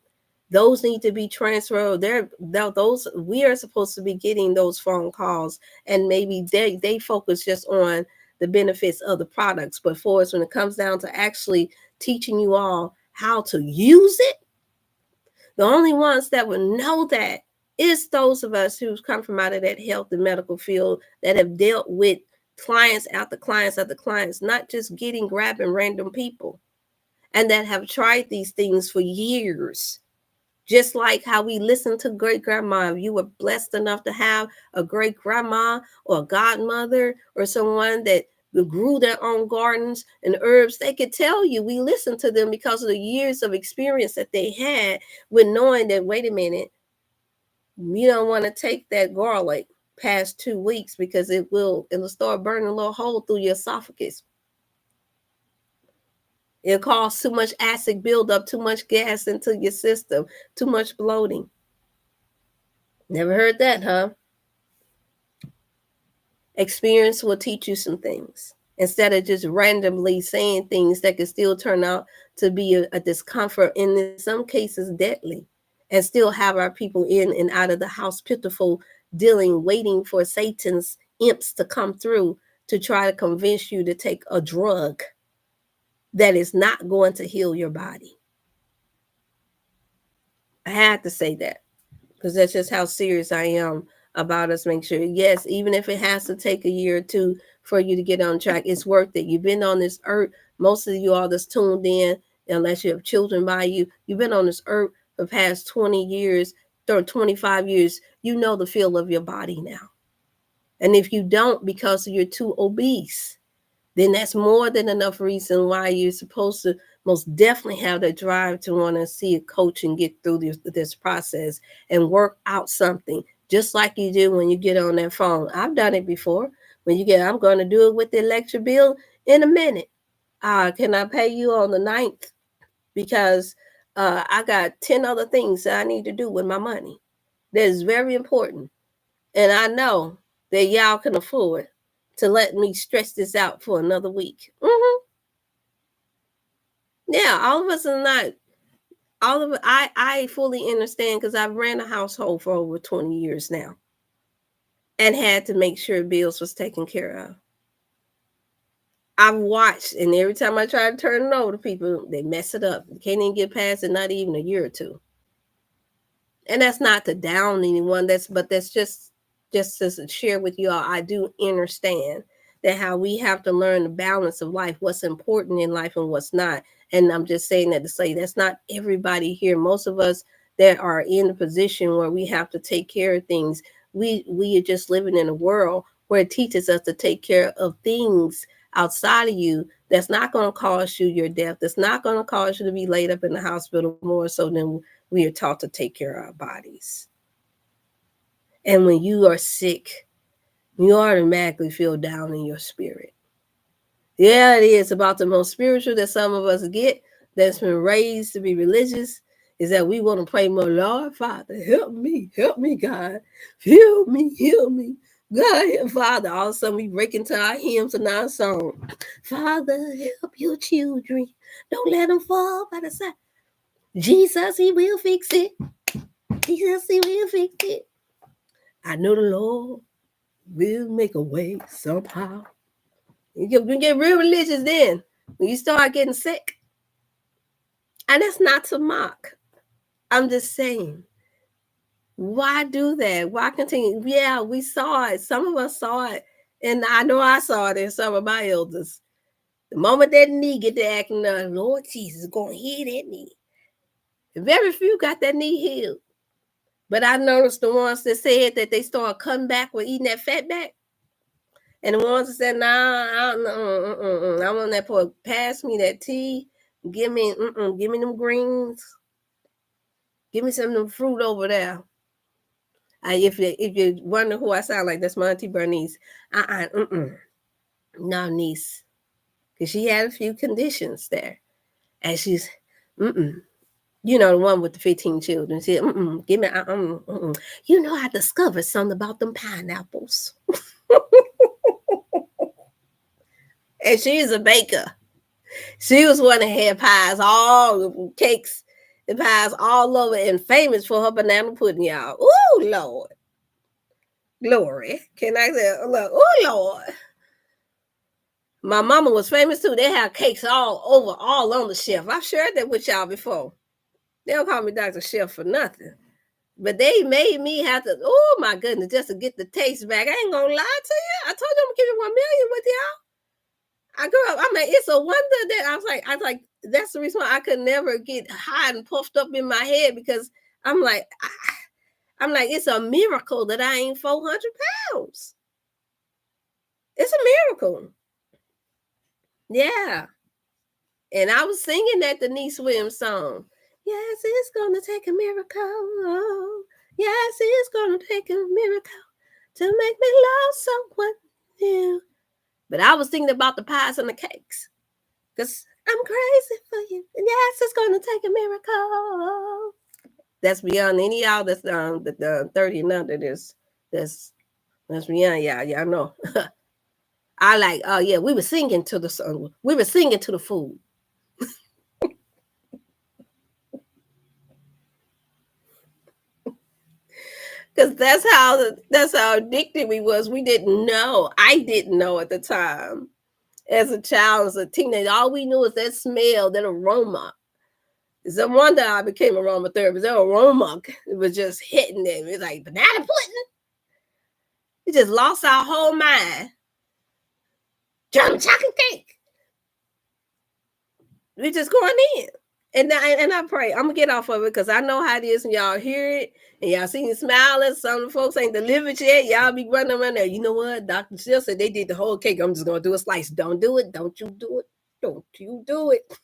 those need to be transferred. Those we are supposed to be getting those phone calls, and maybe they focus just on the benefits of the products. But for us, when it comes down to actually teaching you all how to use it, the only ones that will know that is those of us who's come from out of that health and medical field that have dealt with clients after clients after clients, not just grabbing random people, and that have tried these things for years. Just like how we listen to great grandma. If you were blessed enough to have a great grandma or a godmother or someone that grew their own gardens and herbs, they could tell you. We listen to them because of the years of experience that they had with knowing that, wait a minute, you don't want to take that garlic past 2 weeks because it'll start burning a little hole through your esophagus. It'll cause too much acid buildup, too much gas into your system, too much bloating. Never heard that, huh? Experience will teach you some things instead of just randomly saying things that could still turn out to be a discomfort, and in some cases deadly, and still have our people in and out of the house pitiful, waiting for Satan's imps to come through to try to convince you to take a drug that is not going to heal your body. I had to say that because that's just how serious I am about us making sure, yes, even if it has to take a year or two for you to get on track, it's worth it. You've been on this earth, most of you all that's tuned in, unless you have children by you, you've been on this earth for the past 20 years, 25 years, you know the feel of your body now. And if you don't because you're too obese, then that's more than enough reason why you're supposed to most definitely have that drive to want to see a coach and get through this process and work out something, just like you do when you get on that phone. I've done it before. I'm going to do it with the electric bill in a minute. Can I pay you on the 9th? Because I got 10 other things that I need to do with my money. That is very important. And I know that y'all can afford to let me stretch this out for another week. Yeah, all of us are not. All of it, I fully understand because I've ran a household for over 20 years now and had to make sure bills was taken care of. I've watched, and every time I try to turn it over to people, they mess it up. Can't even get past it, not even a year or two. And that's not to down anyone. That's just to share with you all. I do understand that how we have to learn the balance of life, what's important in life and what's not. And I'm just saying that to say that's not everybody here. Most of us that are in a position where we have to take care of things, we are just living in a world where it teaches us to take care of things outside of you that's not going to cause you your death. That's not going to cause you to be laid up in the hospital more so than we are taught to take care of our bodies. And when you are sick, you automatically feel down in your spirit. Yeah, it is about the most spiritual that some of us get that's been raised to be religious is that we want to pray more, Lord, Father, help me, God. Heal me, heal me. God, Father, all of a sudden we break into our hymns and our song. Father, help your children. Don't let them fall by the side. Jesus, he will fix it. Jesus, he will fix it. I know the Lord will make a way somehow. You get real religious then when you start getting sick. And that's not to mock. I'm just saying, why do that? Why continue? Yeah, we saw it. Some of us saw it. And I know I saw it in some of my elders. The moment that knee get to acting up, Lord Jesus, going to heal that knee. Very few got that knee healed. But I noticed the ones that said that they started coming back with eating that fat back. And the ones that said, nah, I want that pork. Pass me that tea. Give me them greens. Give me some of them fruit over there. If you wonder who I sound like, that's my Auntie Bernice. No, niece. Because she had a few conditions there. And she's, you know, the one with the 15 children. She said, give me, You know, I discovered something about them pineapples. And she's a baker. She was one that had pies, all the cakes and pies all over, and famous for her banana pudding, y'all. Ooh, Lord. Glory. Can I say, look, oh, Lord. My mama was famous too. They had cakes all over, all on the shelf. I've shared that with y'all before. They don't call me Dr. Chef for nothing. But they made me have to, oh my goodness, just to get the taste back. I ain't gonna lie to you. I told you I'm gonna keep it 1,000,000 with y'all. I grew up, I mean, it's a wonder that I was like, that's the reason why I could never get high and puffed up in my head because I'm like, it's a miracle that I ain't 400 pounds. It's a miracle. Yeah. And I was singing that Denise Williams song. Yes, it's gonna take a miracle. Yes, it's gonna take a miracle to make me love someone new. But I was thinking about the pies and the cakes. Because I'm crazy for you. And yes, it's gonna take a miracle. That's beyond any y'all that's the 30 and under. That's beyond y'all. Y'all know. I like, oh yeah, we were singing to the song. We were singing to the food. Because that's how addicted we was. We didn't know. I didn't know at the time. As a child, as a teenager, all we knew was that smell, that aroma. It's no wonder I became aromatherapist. That aroma, it was just hitting them. It's like banana pudding. We just lost our whole mind. German chocolate cake. We just going in. And I pray. I'm gonna get off of it because I know how it is and y'all hear it and y'all see me smiling. Some of the folks ain't delivered yet. Y'all be running around there. You know what? Dr. Chef said they did the whole cake. I'm just gonna do a slice. Don't do it. Don't you do it. Don't you do it.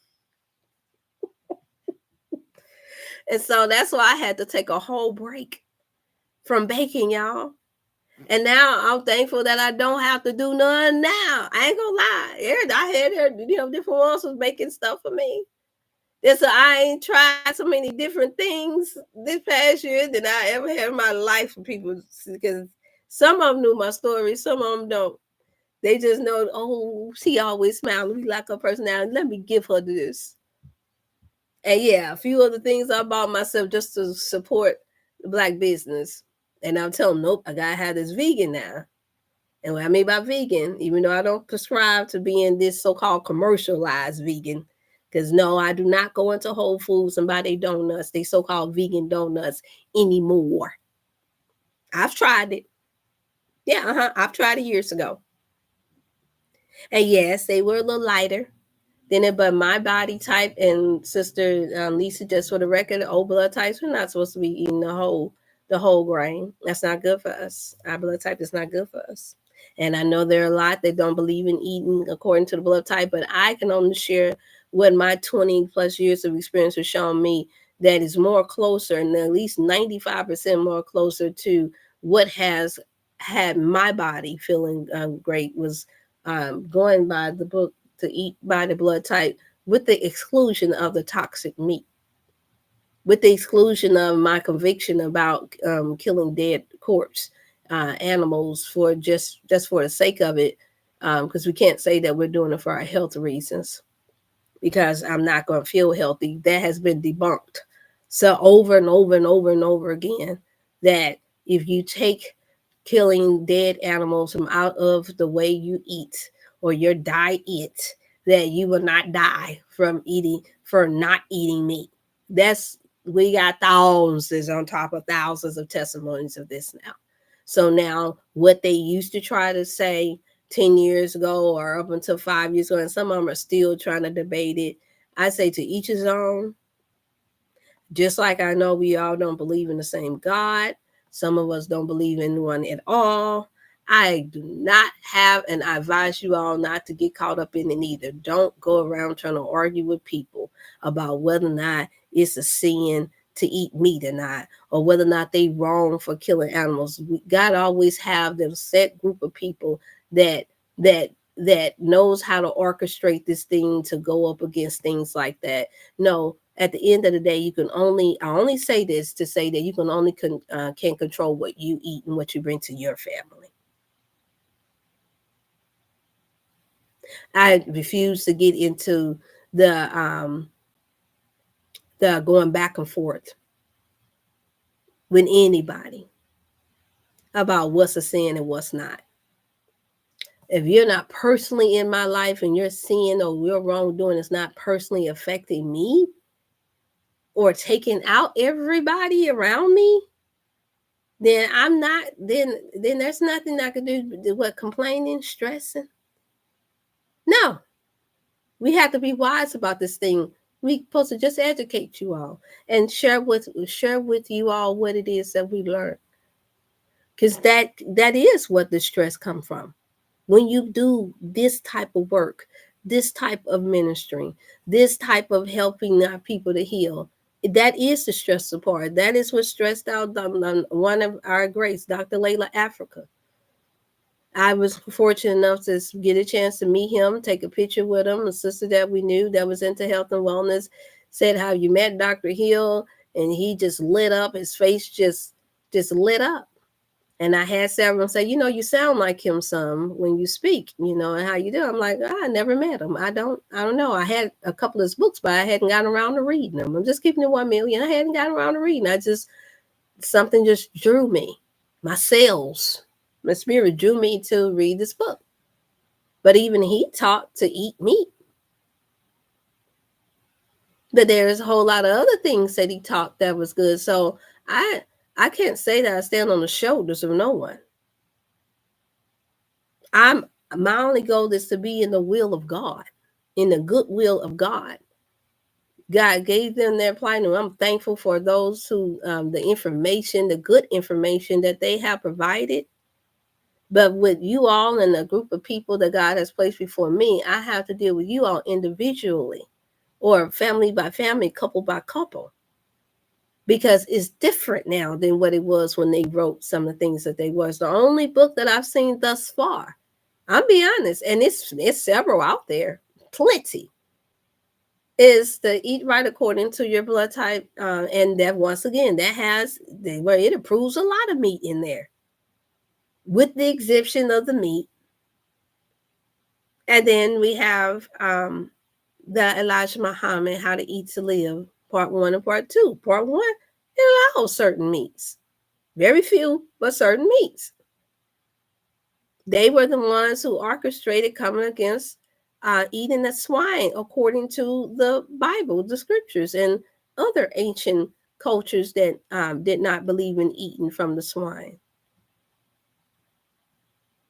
And so that's why I had to take a whole break from baking, y'all. And now I'm thankful that I don't have to do none now. I ain't gonna lie. I had different ones was making stuff for me. So I ain't tried so many different things this past year than I ever had in my life for people because some of them knew my story, some of them don't. They just know, oh, she always smiling. We like her personality. Let me give her this. And yeah, a few other things I bought myself just to support the Black business. And I'm telling them, nope, I gotta have this vegan now. And what I mean by vegan, even though I don't prescribe to being this so-called commercialized vegan, because no, I do not go into Whole Foods and buy their donuts, they so-called vegan donuts anymore. I've tried it. Yeah, I've tried it years ago. And yes, they were a little lighter than it, but my body type and sister Lisa, just for the record, O blood types, we're not supposed to be eating the whole grain. That's not good for us. Our blood type is not good for us. And I know there are a lot that don't believe in eating according to the blood type, but I can only share what my 20 plus years of experience has shown me that is more closer and at least 95% more closer to what has had my body feeling great was going by the book to eat by the blood type with the exclusion of the toxic meat, with the exclusion of my conviction about killing dead corpse animals for just for the sake of it, because we can't say that we're doing it for our health reasons because I'm not going to feel healthy. That has been debunked. So over and over and over and over again, that if you take killing dead animals from out of the way you eat or your diet, that you will not die for not eating meat. We got thousands on top of thousands of testimonies of this now. So now what they used to try to say 10 years ago or up until 5 years ago, and some of them are still trying to debate it. I say to each his own. Just like I know we all don't believe in the same God. Some of us don't believe in one at all. I do not have, and I advise you all not to get caught up in it either. Don't go around trying to argue with people about whether or not it's a sin to eat meat or not, or whether or not they wrong for killing animals. God always have them set group of people that knows how to orchestrate this thing to go up against things like that. No, at the end of the day, I only say this to say that you can only can control what you eat and what you bring to your family. I refuse to get into the going back and forth with anybody about what's a sin and what's not. If you're not personally in my life and your sin or your wrongdoing is not personally affecting me or taking out everybody around me, then I'm not, then there's nothing I can do. What, complaining, stressing? No, we have to be wise about this thing. We supposed to just educate you all and share with you all what it is that we learned, because that is what the stress come from. When you do this type of work, this type of ministry, this type of helping our people to heal, that is the stressful part. That is what stressed out one of our greats, Dr. Layla Africa. I was fortunate enough to get a chance to meet him, take a picture with him. A sister that we knew that was into health and wellness said how you met Dr. Hill, and he just lit up. His face just lit up. And I had several say, you sound like him some when you speak, and how you do. I'm like, I never met him. I don't know. I had a couple of his books, but I hadn't gotten around to reading them. I'm just keeping it 1 million. I hadn't gotten around to reading. Something just drew me. My spirit drew me to read this book. But even he taught to eat meat. But there's a whole lot of other things that he taught that was good. So I can't say that I stand on the shoulders of no one. My only goal is to be in the will of God, in the good will of God. God gave them their platinum. I'm thankful for those who, the information, the good information that they have provided. But with you all and the group of people that God has placed before me, I have to deal with you all individually or family by family, couple by couple, because it's different now than what it was when they wrote some of the things that they was. The only book that I've seen thus far, I'll be honest, and it's several out there, plenty, is the Eat Right According to Your Blood Type, and that once again where it approves a lot of meat in there, with the exception of the meat. And then we have the Elijah Muhammad, How to Eat to Live, Part 1 and Part 2. Part 1, it allows certain meats, very few, but certain meats. They were the ones who orchestrated coming against eating the swine according to the Bible, the scriptures, and other ancient cultures that did not believe in eating from the swine,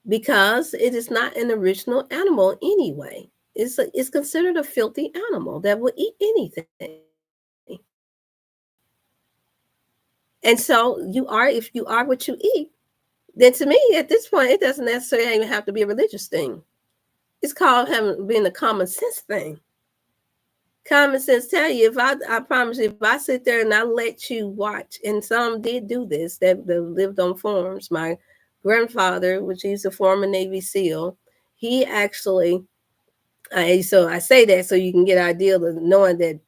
because it is not an original animal anyway. It's considered a filthy animal that will eat anything. And so if you are what you eat, then to me at this point, it doesn't necessarily even have to be a religious thing. It's called being a common sense thing. Common sense tell you, I promise you, if I sit there and I let you watch, and some did do this, that lived on farms. My grandfather, which he's a former Navy SEAL, he actually, so I say that so you can get an idea of knowing that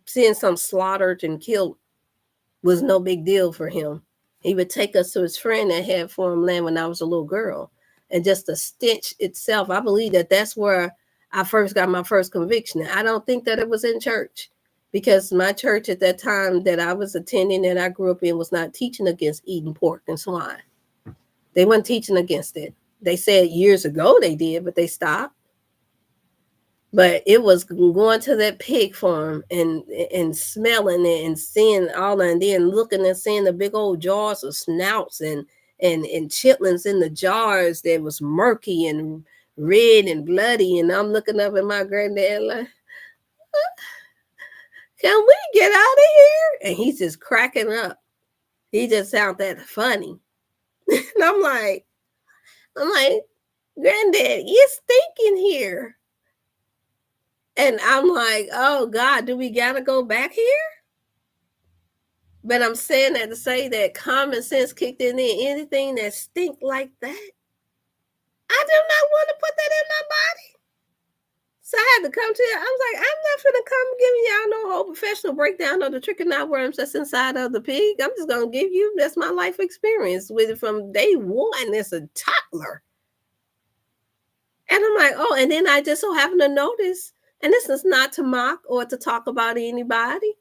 seeing some slaughtered and killed was no big deal for him. He would take us to his friend that had farm land when I was a little girl. And just the stench itself, I believe that that's where I first got my first conviction. I don't think that it was in church, because my church at that time that I was attending and I grew up in was not teaching against eating pork and swine. They weren't teaching against it. They said years ago they did, but they stopped. But it was going to that pig farm and smelling it and seeing all that, and then looking and seeing the big old jars of snouts and chitlins in the jars that was murky and red and bloody. And I'm looking up at my granddad like, can we get out of here? And he's just cracking up. He just sounds that funny. And I'm like, Granddad, you stinking here. And I'm like, oh God, do we gotta go back here? But I'm saying that to say that common sense kicked in there. Anything that stink like that, I do not want to put that in my body. So I had to come to you. I was like, I'm not going to come giving y'all no whole professional breakdown of the trichinoid worms that's inside of the pig. I'm just going to give you, that's my life experience with it from day one as a toddler. And I'm like, oh, and then I just so happen to notice, and this is not to mock or to talk about anybody,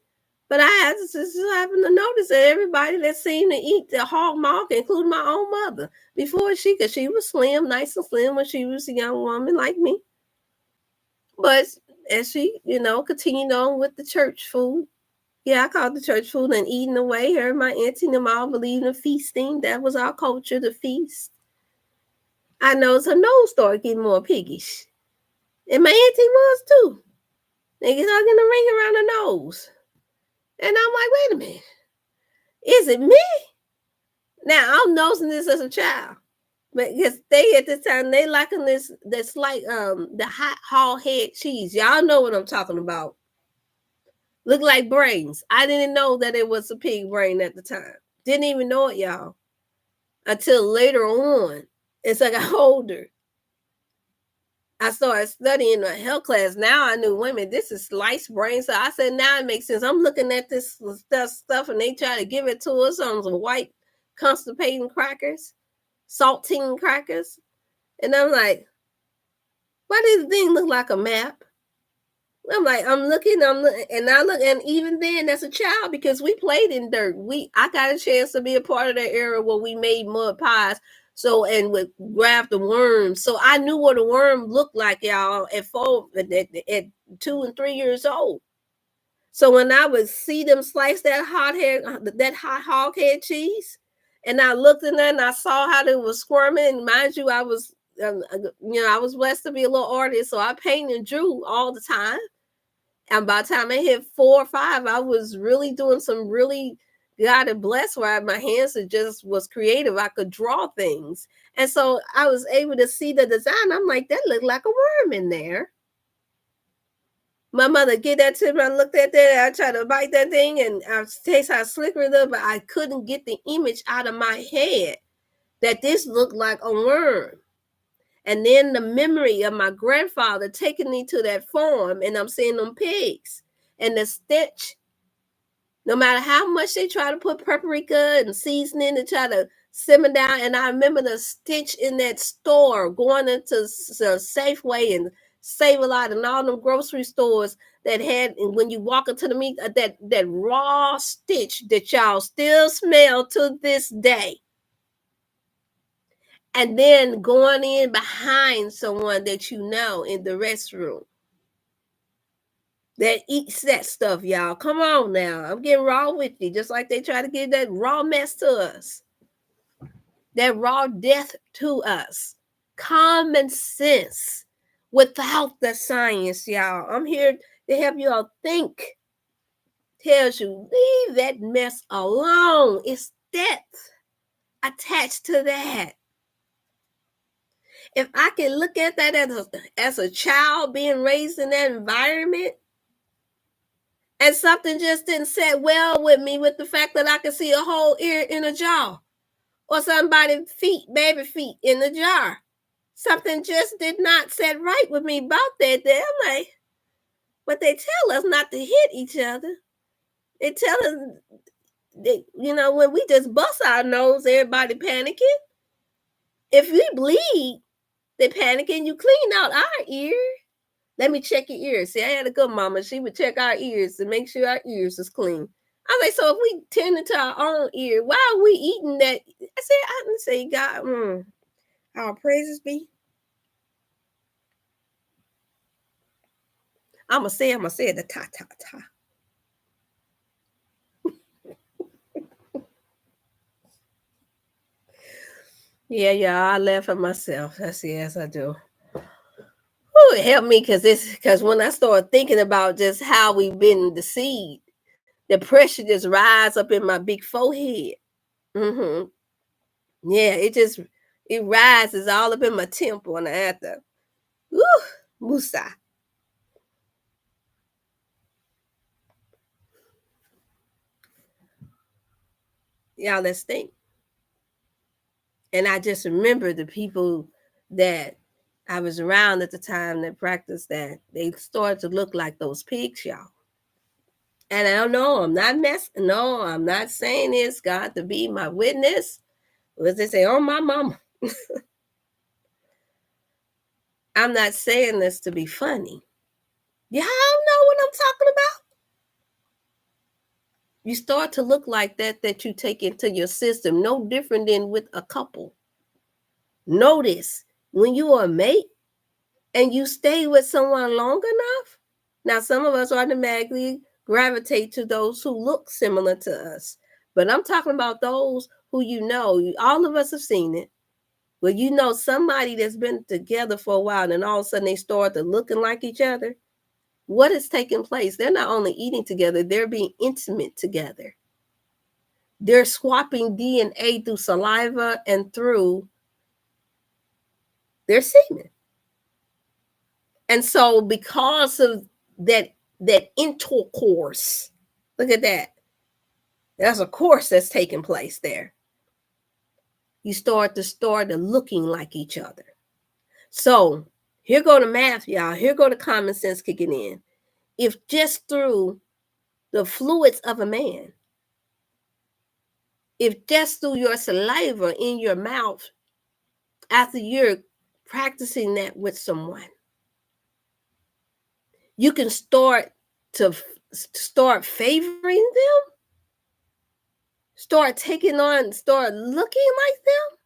But I just happened to notice that everybody that seemed to eat the hog maw, including my own mother, before because she was slim, nice and slim when she was a young woman like me. But as she, continued on with the church food, I called the church food and eating away. Her and my auntie and them all believed in feasting. That was our culture, the feast. I noticed her nose started getting more piggish. And my auntie was too. They started getting a ring around her nose. And I'm like, wait a minute. Is it me? Now, I'm noticing this as a child. But because they at the time, they liking this like the hot hog head cheese. Y'all know what I'm talking about. Look like brains. I didn't know that it was a pig brain at the time. Didn't even know it, y'all. Until later on. As I got older. I started studying a health class. Now I knew women, this is sliced brain. So I said, now it makes sense. I'm looking at this stuff and they try to give it to us on some white constipating crackers, saltine crackers. And I'm like, why does the thing look like a map? I'm like, I'm looking, and even then, as a child, because we played in dirt, I got a chance to be a part of that era where we made mud pies. So, and would grab the worms. So I knew what a worm looked like, y'all, at 2 and 3 years old. So when I would see them slice that hot hog head cheese, and I looked in there and I saw how they were squirming. And mind you, I was blessed to be a little artist, so I painted and drew all the time. And by the time I hit 4 or 5, I was really doing some really God and bless where my hands just was creative. I could draw things. And so I was able to see the design. I'm like, that looked like a worm in there. My mother get that to me. I looked at that. I tried to bite that thing and I taste how slicker it looked, but I couldn't get the image out of my head that this looked like a worm. And then the memory of my grandfather taking me to that farm and I'm seeing them pigs and the stench. No matter how much they try to put paprika and seasoning to try to simmer down. And I remember the stench in that store going into Safeway and Save-A-Lot and all them grocery stores that had, and when you walk into the meat, that raw stench that y'all still smell to this day. And then going in behind someone that you know in the restroom that eats that stuff, y'all. Come on now. I'm getting raw with you, just like they try to give that raw mess to us. That raw death to us. Common sense without the science, y'all. I'm here to help you all think. Tells you, leave that mess alone. It's death attached to that. If I can look at that as a child being raised in that environment, and something just didn't set well with me with the fact that I could see a whole ear in a jar, or somebody's baby feet in the jar. Something just did not set right with me about that. I'm like, but they tell us not to hit each other. They tell us, when we just bust our nose, everybody panicking. If we bleed, they panicking. You clean out our ear. Let me check your ears. See, I had a good mama. She would check our ears to make sure our ears is clean. I'm like, so if we tend into our own ear, why are we eating that? I didn't say, God, our praises be. I'm going to say the ta, ta, ta. Yeah, I laugh at myself. Yes, I do. Oh, it helped me because when I started thinking about just how we've been deceived, the pressure just rise up in my big forehead. Mm-hmm. Yeah, it rises all up in my temple and I have to, Musa. Y'all, let's think. And I just remember the people that I was around at the time that practiced that. They started to look like those pigs, y'all. And I don't know, I'm not saying this, God, to be my witness. As they say, oh, my mama. I'm not saying this to be funny. Y'all know what I'm talking about? You start to look like that you take into your system, no different than with a couple. Notice when you are a mate and you stay with someone long enough, now some of us automatically gravitate to those who look similar to us. But I'm talking about those who all of us have seen it. Well, somebody that's been together for a while and all of a sudden they start to looking like each other. What is taking place? They're not only eating together, they're being intimate together. They're swapping DNA through saliva and through their semen. And so because of that intercourse, look at that. There's a course that's taking place there. You start to looking like each other. So here go the math, y'all. Here go the common sense kicking in. If just through the fluids of a man, if just through your saliva in your mouth, after you're practicing that with someone, you can start favoring them, start looking like them.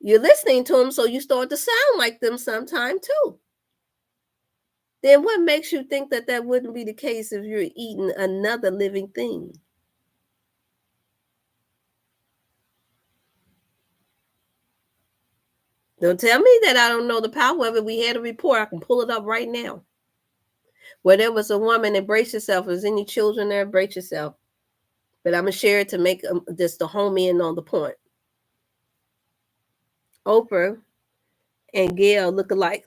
You're listening to them, so you start to sound like them sometime too. Then what makes you think that wouldn't be the case if you're eating another living thing? Don't tell me that I don't know the power of it. We had a report. I can pull it up right now. Where there was a woman, and brace yourself. If there's any children there, brace yourself. But I'm going to share it to make this to home in on the point. Oprah and Gail look alike.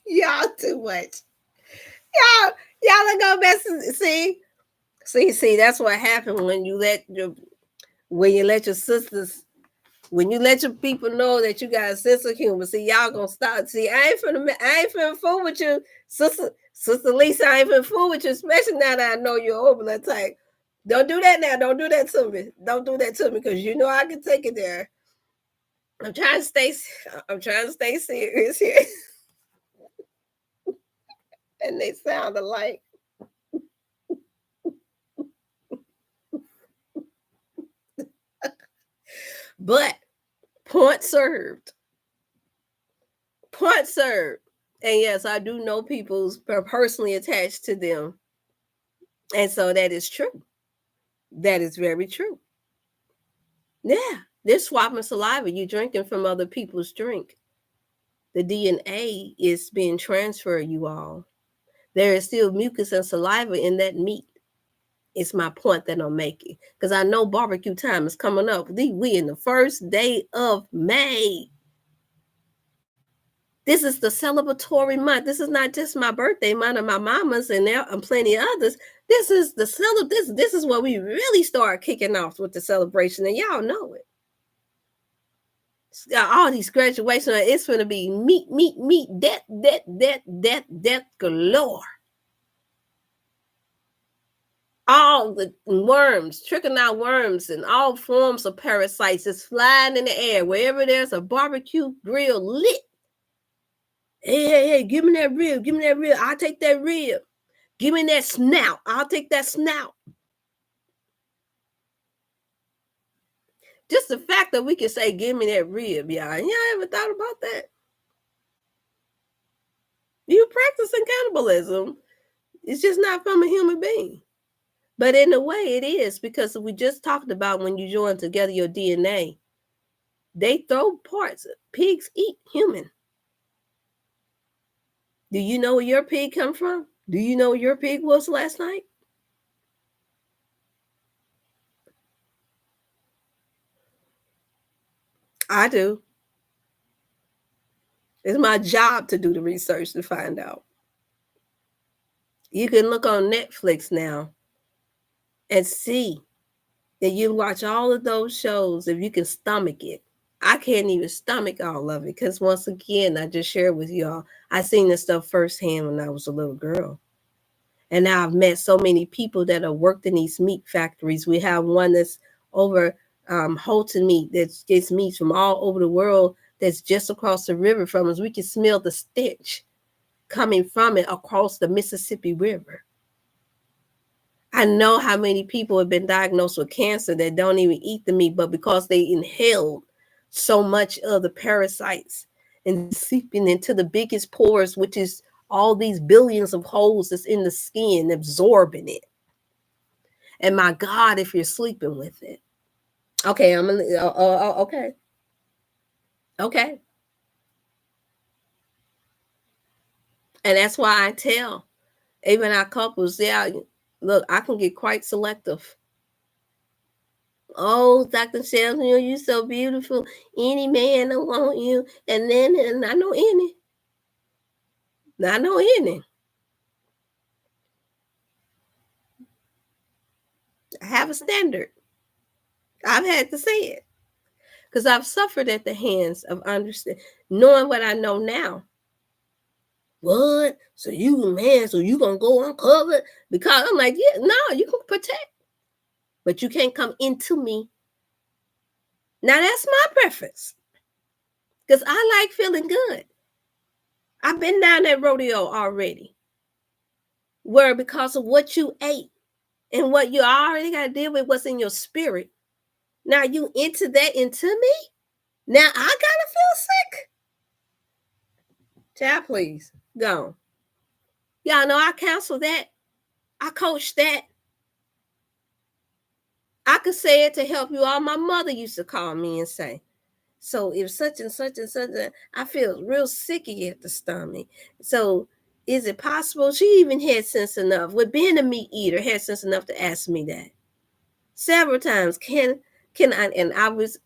Y'all too much. Y'all are gonna mess. See. That's what happened when you let your sisters, when you let your people know that you got a sense of humor. See, y'all gonna stop. See, I ain't finna fool with you, sister Lisa. I ain't finna fool with you, especially now that I know you're over that type. Don't do that now. Don't do that to me. Don't do that to me, because you know I can take it there. I'm trying to stay serious here. And they sound alike. But point served. Point served. And yes, I do know people personally attached to them. And so that is true. That is very true. Yeah. They're swapping saliva. You're drinking from other people's drink. The DNA is being transferred, you all. There is still mucus and saliva in that meat. It's my point that I'm making. Because I know barbecue time is coming up. We in the first day of May. This is the celebratory month. This is not just my birthday month and my mama's and there and plenty of others. This is this is where we really start kicking off with the celebration, and y'all know it. All these graduations, it's going to be meat, death galore. All the worms, trichinoid worms, and all forms of parasites is flying in the air. Wherever there's a barbecue grill lit. Hey, give me that rib. Give me that rib. I'll take that rib. Give me that snout. I'll take that snout. Just the fact that we can say, give me that rib, y'all. Y'all ever thought about that? You practicing cannibalism. It's just not from a human being. But in a way it is, because we just talked about when you join together your DNA, they throw parts. Pigs eat human. Do you know where your pig come from? Do you know where your pig was last night? I do. It's my job to do the research to find out. You can look on Netflix now and see that you watch all of those shows if you can stomach it. I can't even stomach all of it because, once again, I just shared with y'all, I seen this stuff firsthand when I was a little girl. And now I've met so many people that have worked in these meat factories. We have one that's over Holton Meat that gets meats from all over the world that's just across the river from us. We can smell the stench coming from it across the Mississippi River. I know how many people have been diagnosed with cancer that don't even eat the meat, but because they inhaled so much of the parasites and seeping into the biggest pores, which is all these billions of holes that's in the skin, absorbing it. And my God, if you're sleeping with it. Okay, okay. Okay. And that's why I tell even our couples, yeah, look, I can get quite selective. Oh, Dr. Chef, you're so beautiful. Any man will want you. And then, and I know any. I know any. I have a standard. I've had to say it. Because I've suffered at the hands of understanding, knowing what I know now. What? So you, man, so you going to go uncovered? Because I'm like, yeah, no, you can protect. But you can't come into me. Now, that's my preference. Because I like feeling good. I've been down that rodeo already. Where because of what you ate and what you already got to deal with, what's in your spirit. Now you into me? Now I gotta feel sick? Child, please, go. Y'all know I counsel that. I coach that. I could say it to help you all. My mother used to call me and say, so if such and such and such, I feel real sicky at the stomach. So is it possible? She even had sense enough, with being a meat eater, had sense enough to ask me that several times. Can I? And I was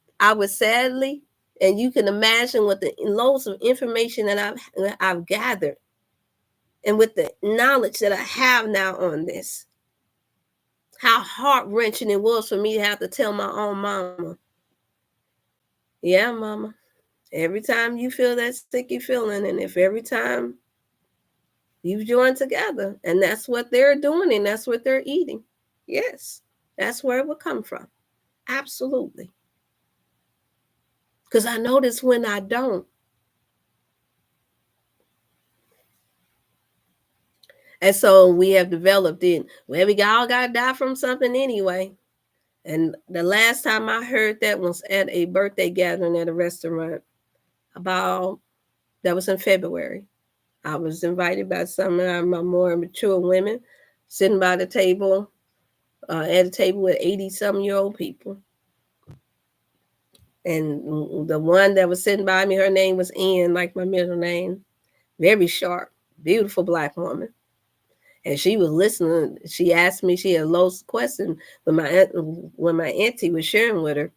sadly, and you can imagine with the loads of information that I've gathered, and with the knowledge that I have now on this, how heart-wrenching it was for me to have to tell my own mama, yeah, mama, every time you feel that sticky feeling, and if every time you've joined together, and that's what they're doing, and that's what they're eating, yes, that's where it would come from. Absolutely. Because I notice when I don't. And so we have developed it. Well, we all got to die from something anyway. And the last time I heard that was at a birthday gathering at a restaurant. That was in February. I was invited by some of my more mature women, sitting by the table, at a table with 80-some-year-old people. And the one that was sitting by me, her name was Ann, like my middle name. Very sharp, beautiful Black woman. And she was listening. She asked me, she had loads of questions when my auntie was sharing with her.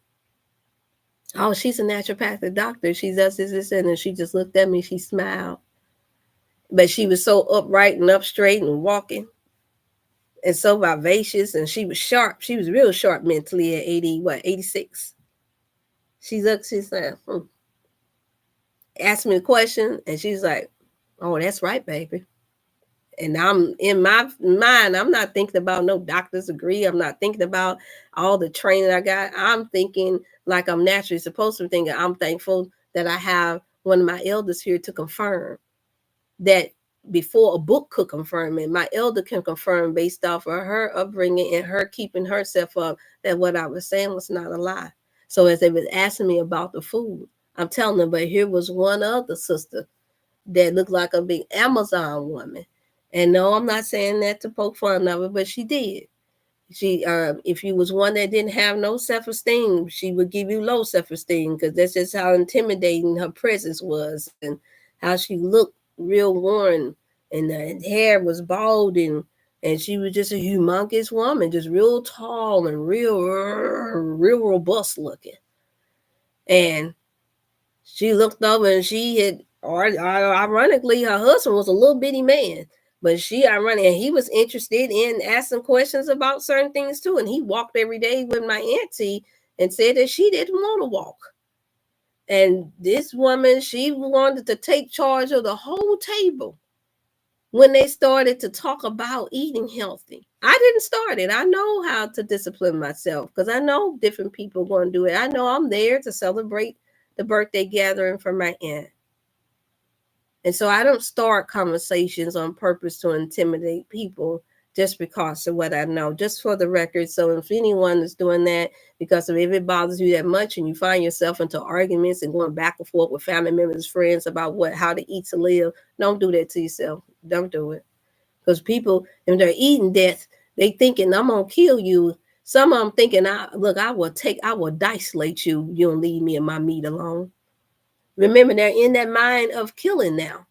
Oh, she's a naturopathic doctor. She does this, and she just looked at me. She smiled. But she was so upright and up straight and walking and so vivacious, and she was sharp. She was real sharp mentally at 86. She looked, she said, asked me a question, and she's like, oh, that's right, baby. And I'm in my mind, I'm not thinking about no doctor's degree. I'm not thinking about all the training I got. I'm thinking like I'm naturally supposed to think. I'm thankful that I have one of my elders here to confirm that before a book could confirm it. My elder can confirm based off of her upbringing and her keeping herself up that what I was saying was not a lie. So as they was asking me about the food, I'm telling them, but here was one other sister that looked like a big Amazon woman. And no, I'm not saying that to poke fun of her, but she did. She, if you was one that didn't have no self-esteem, she would give you low self-esteem because that's just how intimidating her presence was and how she looked real worn and the hair was bald and she was just a humongous woman, just real tall and real robust looking. And she looked over and she had, or ironically, her husband was a little bitty man. But and he was interested in asking questions about certain things too. And he walked every day with my auntie and said that she didn't want to walk. And this woman, she wanted to take charge of the whole table when they started to talk about eating healthy. I didn't start it. I know how to discipline myself because I know different people are going to do it. I know I'm there to celebrate the birthday gathering for my aunt. And so I don't start conversations on purpose to intimidate people just because of what I know, just for the record. So if anyone is doing that because if it bothers you that much and you find yourself into arguments and going back and forth with family members, friends about how to eat to live, don't do that to yourself. Don't do it. Because people, if they're eating death, they thinking, I'm going to kill you. Some of them thinking, I will isolate you. You don't leave me and my meat alone. Remember, they're in that mind of killing now.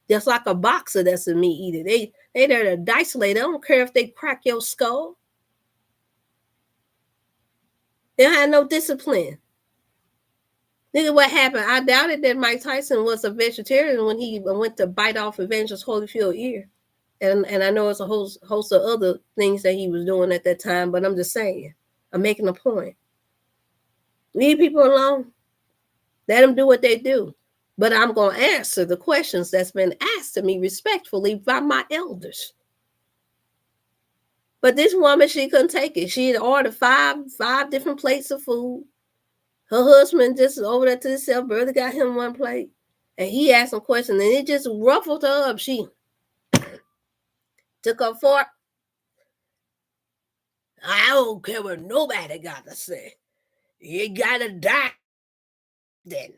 Just like a boxer that's a meat eater. They there to isolate. I don't care if they crack your skull. They don't have no discipline. Look at what happened. I doubted that Mike Tyson was a vegetarian when he went to bite off Evangelist Holyfield's ear. And I know it's a host of other things that he was doing at that time, but I'm just saying. I'm making a point. Leave people alone. Let them do what they do. But I'm going to answer the questions that's been asked to me respectfully by my elders. But this woman, she couldn't take it. She had ordered five different plates of food. Her husband just over there to himself, brother got him one plate. And he asked some questions, and it just ruffled her up. She took her fork. I don't care what nobody got to say. You got to die then.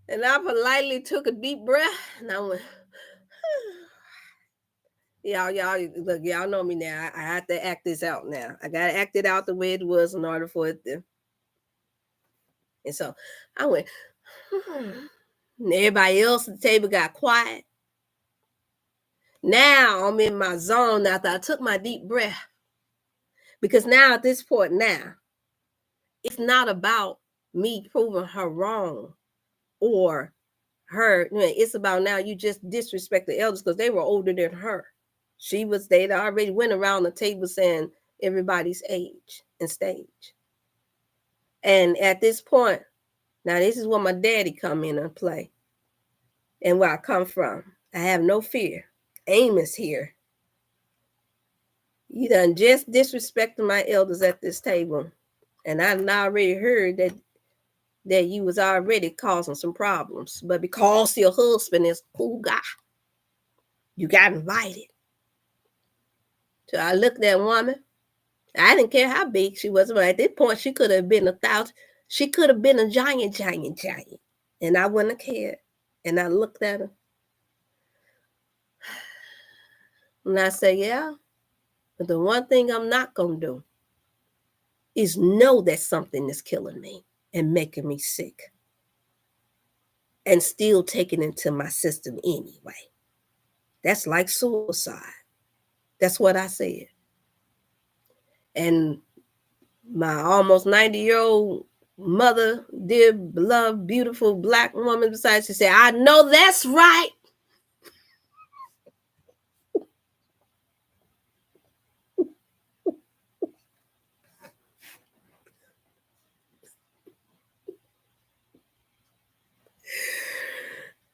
And I politely took a deep breath, and I went, y'all, look, y'all know me now. I have to act this out now. I got to act it out the way it was in order for it to. And so I went, and everybody else at the table got quiet. Now I'm in my zone after I took my deep breath. Because now at this point now, it's not about me proving her wrong or her. It's about now you just disrespect the elders because they were older than her. They'd already went around the table saying everybody's age and stage. And at this point, now this is where my daddy come in and play. And where I come from. I have no fear. Amos here. You done just disrespected my elders at this table. And I already heard that you was already causing some problems. But because your husband is a cool guy, you got invited. So I looked at that woman. I didn't care how big she was. But at this point, she could have been 1,000. She could have been a giant. And I wouldn't have cared. And I looked at her. And I said, yeah. But the one thing I'm not going to do is know that something is killing me and making me sick. And still taking it into my system anyway. That's like suicide. That's what I said. And my almost 90-year-old mother, dear, beloved, beautiful Black woman beside, she said, I know that's right.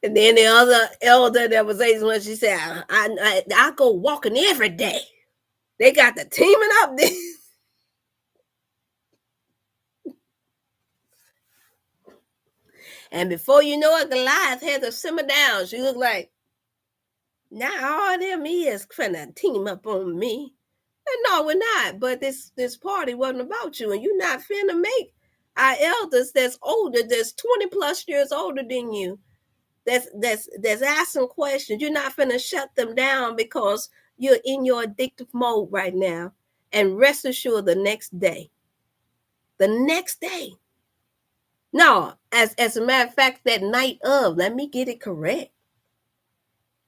And then the other elder that was 81, she said, I go walking every day. They got the teaming up there. And before you know it, Goliath had to simmer down. She looked like, now all them is finna team up on me. And no, we're not. But this party wasn't about you. And you're not finna make our elders that's older, that's 20 plus years older than you, that's asking questions. You're not finna shut them down because you're in your addictive mode right now. And rest assured the next day. No, as a matter of fact, that night of, let me get it correct.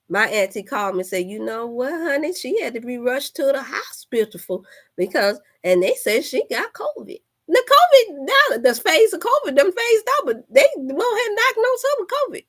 My auntie called me and said, you know what, honey? She had to be rushed to the hospital and they said she got COVID. The COVID, now the phase of COVID, them phased out, but they won't have diagnosed her with COVID.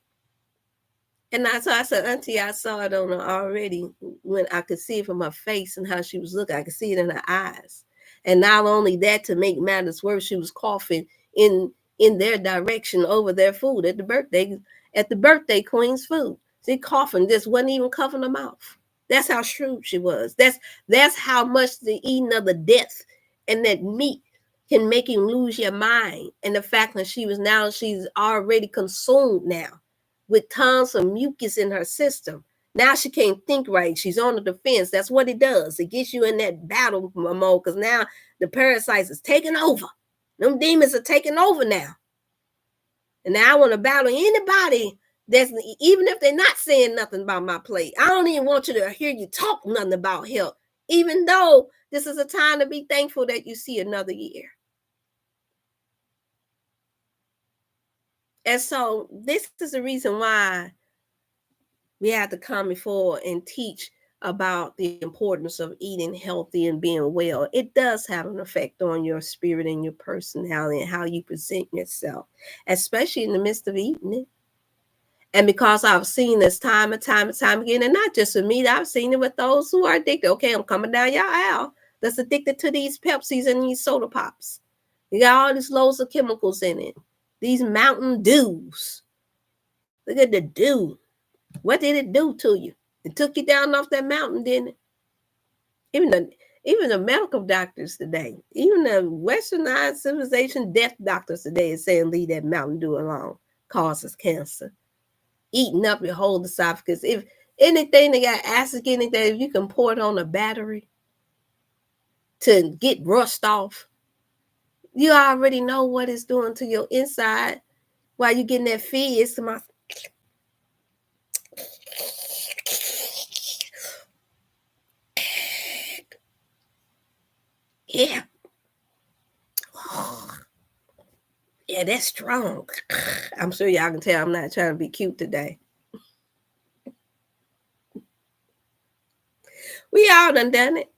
And I said, Auntie, I saw it on her already when I could see it from her face and how she was looking. I could see it in her eyes. And not only that, to make matters worse, she was coughing in their direction over their food at the birthday queen's food. She coughing, just wasn't even covering her mouth. That's how shrewd she was. That's how much the eating of the death and that meat can make you lose your mind. And the fact that she's already consumed now with tons of mucus in her system. Now she can't think right. She's on the defense. That's what it does. It gets you in that battle mode because now the parasites is taking over. Them demons are taking over now. And now I want to battle anybody that's, even if they're not saying nothing about my plate. I don't even want you to hear you talk nothing about health, even though this is a time to be thankful that you see another year. And so this is the reason why we have to come before and teach about the importance of eating healthy and being well. It does have an effect on your spirit and your personality and how you present yourself, especially in the midst of eating it. And because I've seen this time and time and time again, and not just with me, I've seen it with those who are addicted. Okay, I'm coming down your aisle that's addicted to these Pepsis and these soda pops. You got all these loads of chemicals in it. These Mountain Dews. Look at the dew. What did it do to you? It took you down off that mountain, didn't it? Even the medical doctors today, even the westernized civilization death doctors today is saying leave that Mountain Dew alone. Causes cancer. Eating up your whole esophagus. If anything that got acid in it, that if you can pour it on a battery to get rust off, you already know what it's doing to your inside while you're getting that fizz to my. Yeah. Yeah, that's strong. I'm sure y'all can tell I'm not trying to be cute today. We all done it.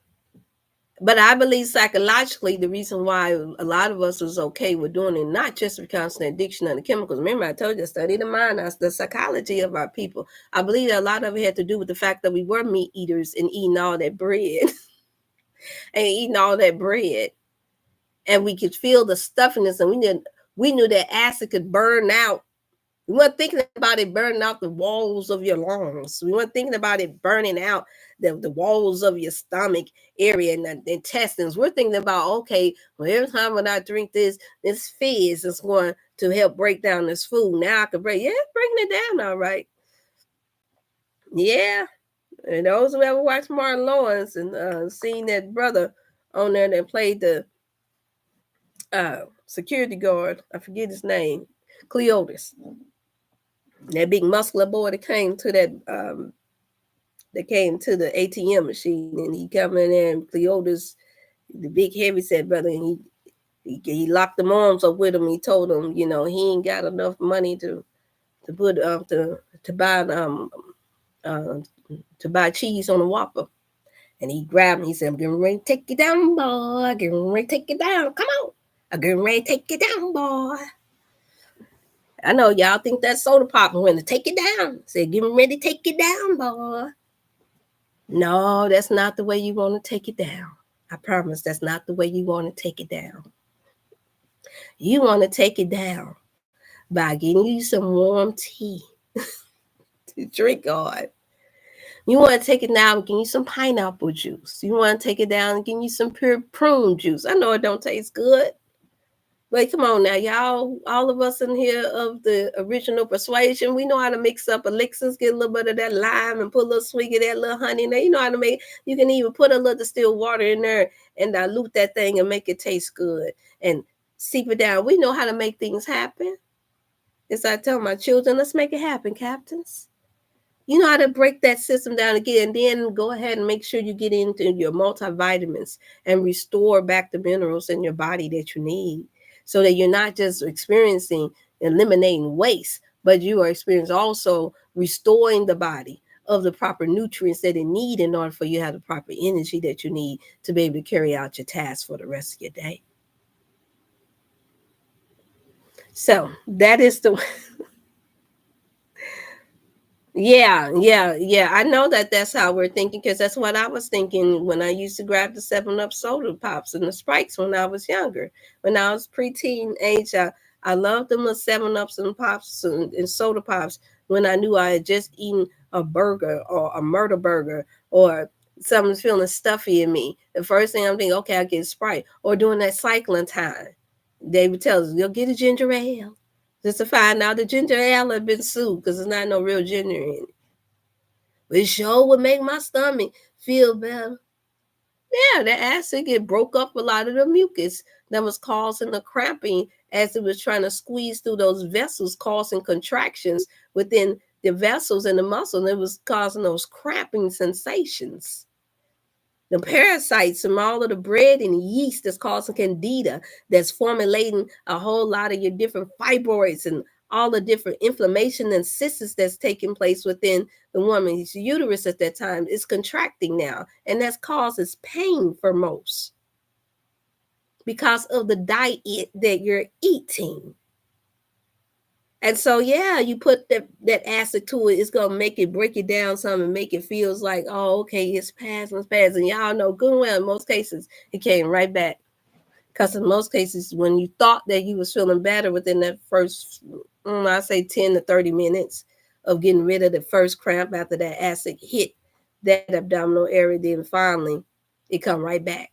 But I believe psychologically, the reason why a lot of us was okay with doing it, not just because of the addiction of the chemicals. Remember, I told you, study the mind, the psychology of our people. I believe that a lot of it had to do with the fact that we were meat eaters and eating all that bread. And we could feel the stuffiness, and we knew that acid could burn out. We weren't thinking about it burning out the walls of your lungs. We weren't thinking about it burning out the walls of your stomach area and the intestines. We're thinking about, okay, well, every time when I drink this fizz is going to help break down this food. Now I can breaking it down all right. Yeah. And those who ever watched Martin Lawrence and seen that brother on there that played the security guard, I forget his name, Cleotis. That big muscular boy that came to the ATM machine, and he come in there, and Cleotis, the big heavyset brother, and he locked them arms up with him. He told him, he ain't got enough money to buy cheese on a Whopper. And he grabbed me. He said, "I'm getting ready to take you down, boy. Getting ready to take you down. Come on. I'm getting ready to take you down, boy." I know y'all think that soda pop went to take you down. Said, "Getting ready to take you down, boy." No, that's not the way you want to take it down. I promise that's not the way you want to take it down. You want to take it down by getting you some warm tea to drink on. You want to take it down and give you some pineapple juice. You want to take it down and give you some pure prune juice. I know it don't taste good, but come on now, y'all, all of us in here of the original persuasion, we know how to mix up elixirs, get a little bit of that lime and put a little swig of that little honey in there. You know how to make, you can even put a little distilled water in there and dilute that thing and make it taste good and seep it down. We know how to make things happen. As I tell my children, let's make it happen, captains. You know how to break that system down again, and then go ahead and make sure you get into your multivitamins and restore back the minerals in your body that you need, so that you're not just experiencing eliminating waste, but you are experiencing also restoring the body of the proper nutrients that it need in order for you to have the proper energy that you need to be able to carry out your tasks for the rest of your day. So that is the Yeah. I know that's how we're thinking, because that's what I was thinking when I used to grab the 7-Up soda pops and the Sprites when I was younger. When I was preteen age, I loved them, the 7-Ups and pops and soda pops when I knew I had just eaten a burger or a murder burger, or something's feeling stuffy in me, the first thing I'm thinking, okay, I'll get Sprite. Or during that cycling time, they would tell us, you'll get a ginger ale. Just to find out the ginger ale had been sued because there's not no real ginger in it. But it sure would make my stomach feel better. Yeah, the acid get broke up a lot of the mucus that was causing the cramping as it was trying to squeeze through those vessels, causing contractions within the vessels and the muscle, and it was causing those cramping sensations. The parasites from all of the bread and yeast that's causing candida, that's formulating a whole lot of your different fibroids and all the different inflammation and cysts that's taking place within the woman's uterus at that time is contracting now, and that causes pain for most because of the diet that you're eating. And so, yeah, you put that acid to it, it's gonna make it break it down some and make it feels like, oh, okay, it's passing. And y'all know good and well, in most cases, it came right back. Because in most cases, when you thought that you was feeling better within that first, I say 10 to 30 minutes of getting rid of the first cramp after that acid hit that abdominal area, then finally it come right back.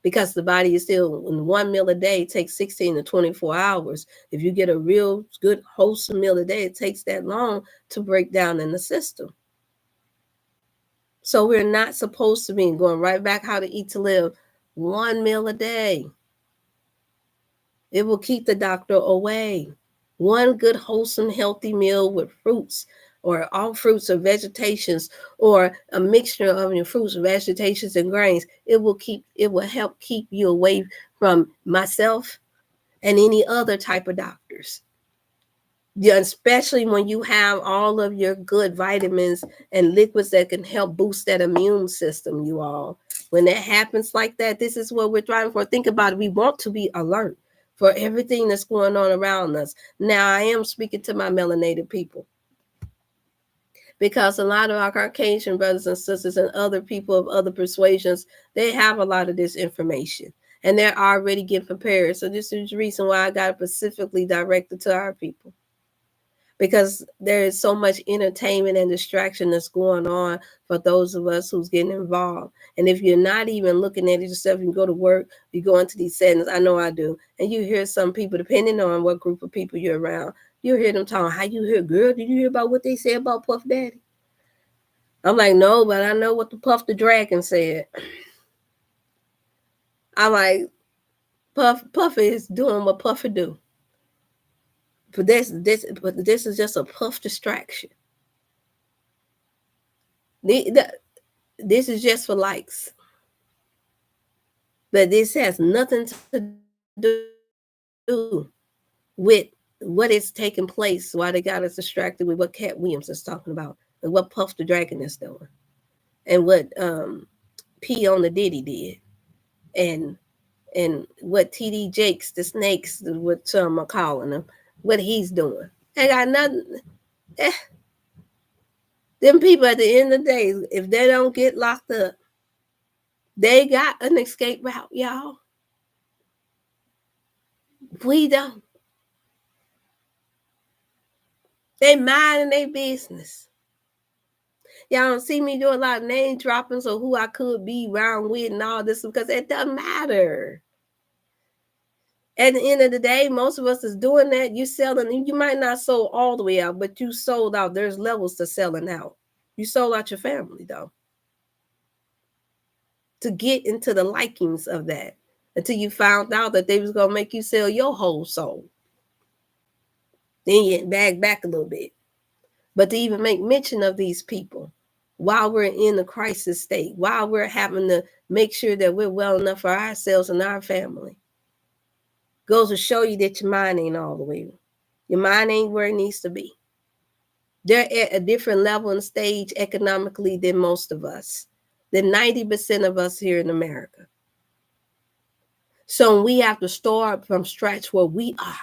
Because the body is still, when one meal a day takes 16 to 24 hours. If you get a real good wholesome meal a day, it takes that long to break down in the system. So we're not supposed to be going right back how to eat to live, one meal a day. It will keep the doctor away. One good wholesome healthy meal with fruits, or all fruits or vegetations, or a mixture of your fruits, vegetations, and grains, it will help keep you away from myself and any other type of doctors. Yeah, especially when you have all of your good vitamins and liquids that can help boost that immune system, you all. When that happens like that, this is what we're driving for. Think about it. We want to be alert for everything that's going on around us. Now, I am speaking to my melanated people, because a lot of our Caucasian brothers and sisters and other people of other persuasions, they have a lot of this information and they're already getting prepared. So this is the reason why I got it specifically directed to our people, because there is so much entertainment and distraction that's going on for those of us who's getting involved. And if you're not even looking at it yourself, you go to work, you go into these settings, I know I do, and you hear some people, depending on what group of people you're around, you hear them talking, how you hear, girl, did you hear about what they said about Puff Daddy? I'm like, no, but I know what the Puff the Dragon said. I'm like, Puff is doing what Puffy do. But this is just a Puff distraction. This is just for likes. But this has nothing to do with what is taking place, why they got us distracted with what Cat Williams is talking about, and what Puff the Dragon is doing, and what P on the Diddy did, and what TD Jakes, the snakes, what some are calling them, what he's doing. They got nothing. Them people at the end of the day, if they don't get locked up, they got an escape route, y'all. We don't. They minding their business. Y'all don't see me do a lot of name droppings of who I could be around with and all this, because it doesn't matter. At the end of the day, most of us is doing that. You selling, you might not sold all the way out, but you sold out. There's levels to selling out. You sold out your family, though, to get into the likings of that, until you found out that they was going to make you sell your whole soul. Then you bag back a little bit. But to even make mention of these people while we're in a crisis state, while we're having to make sure that we're well enough for ourselves and our family, goes to show you that your mind ain't all the way. Your mind ain't where it needs to be. They're at a different level and stage economically than most of us, than 90% of us here in America. So we have to start from scratch where we are.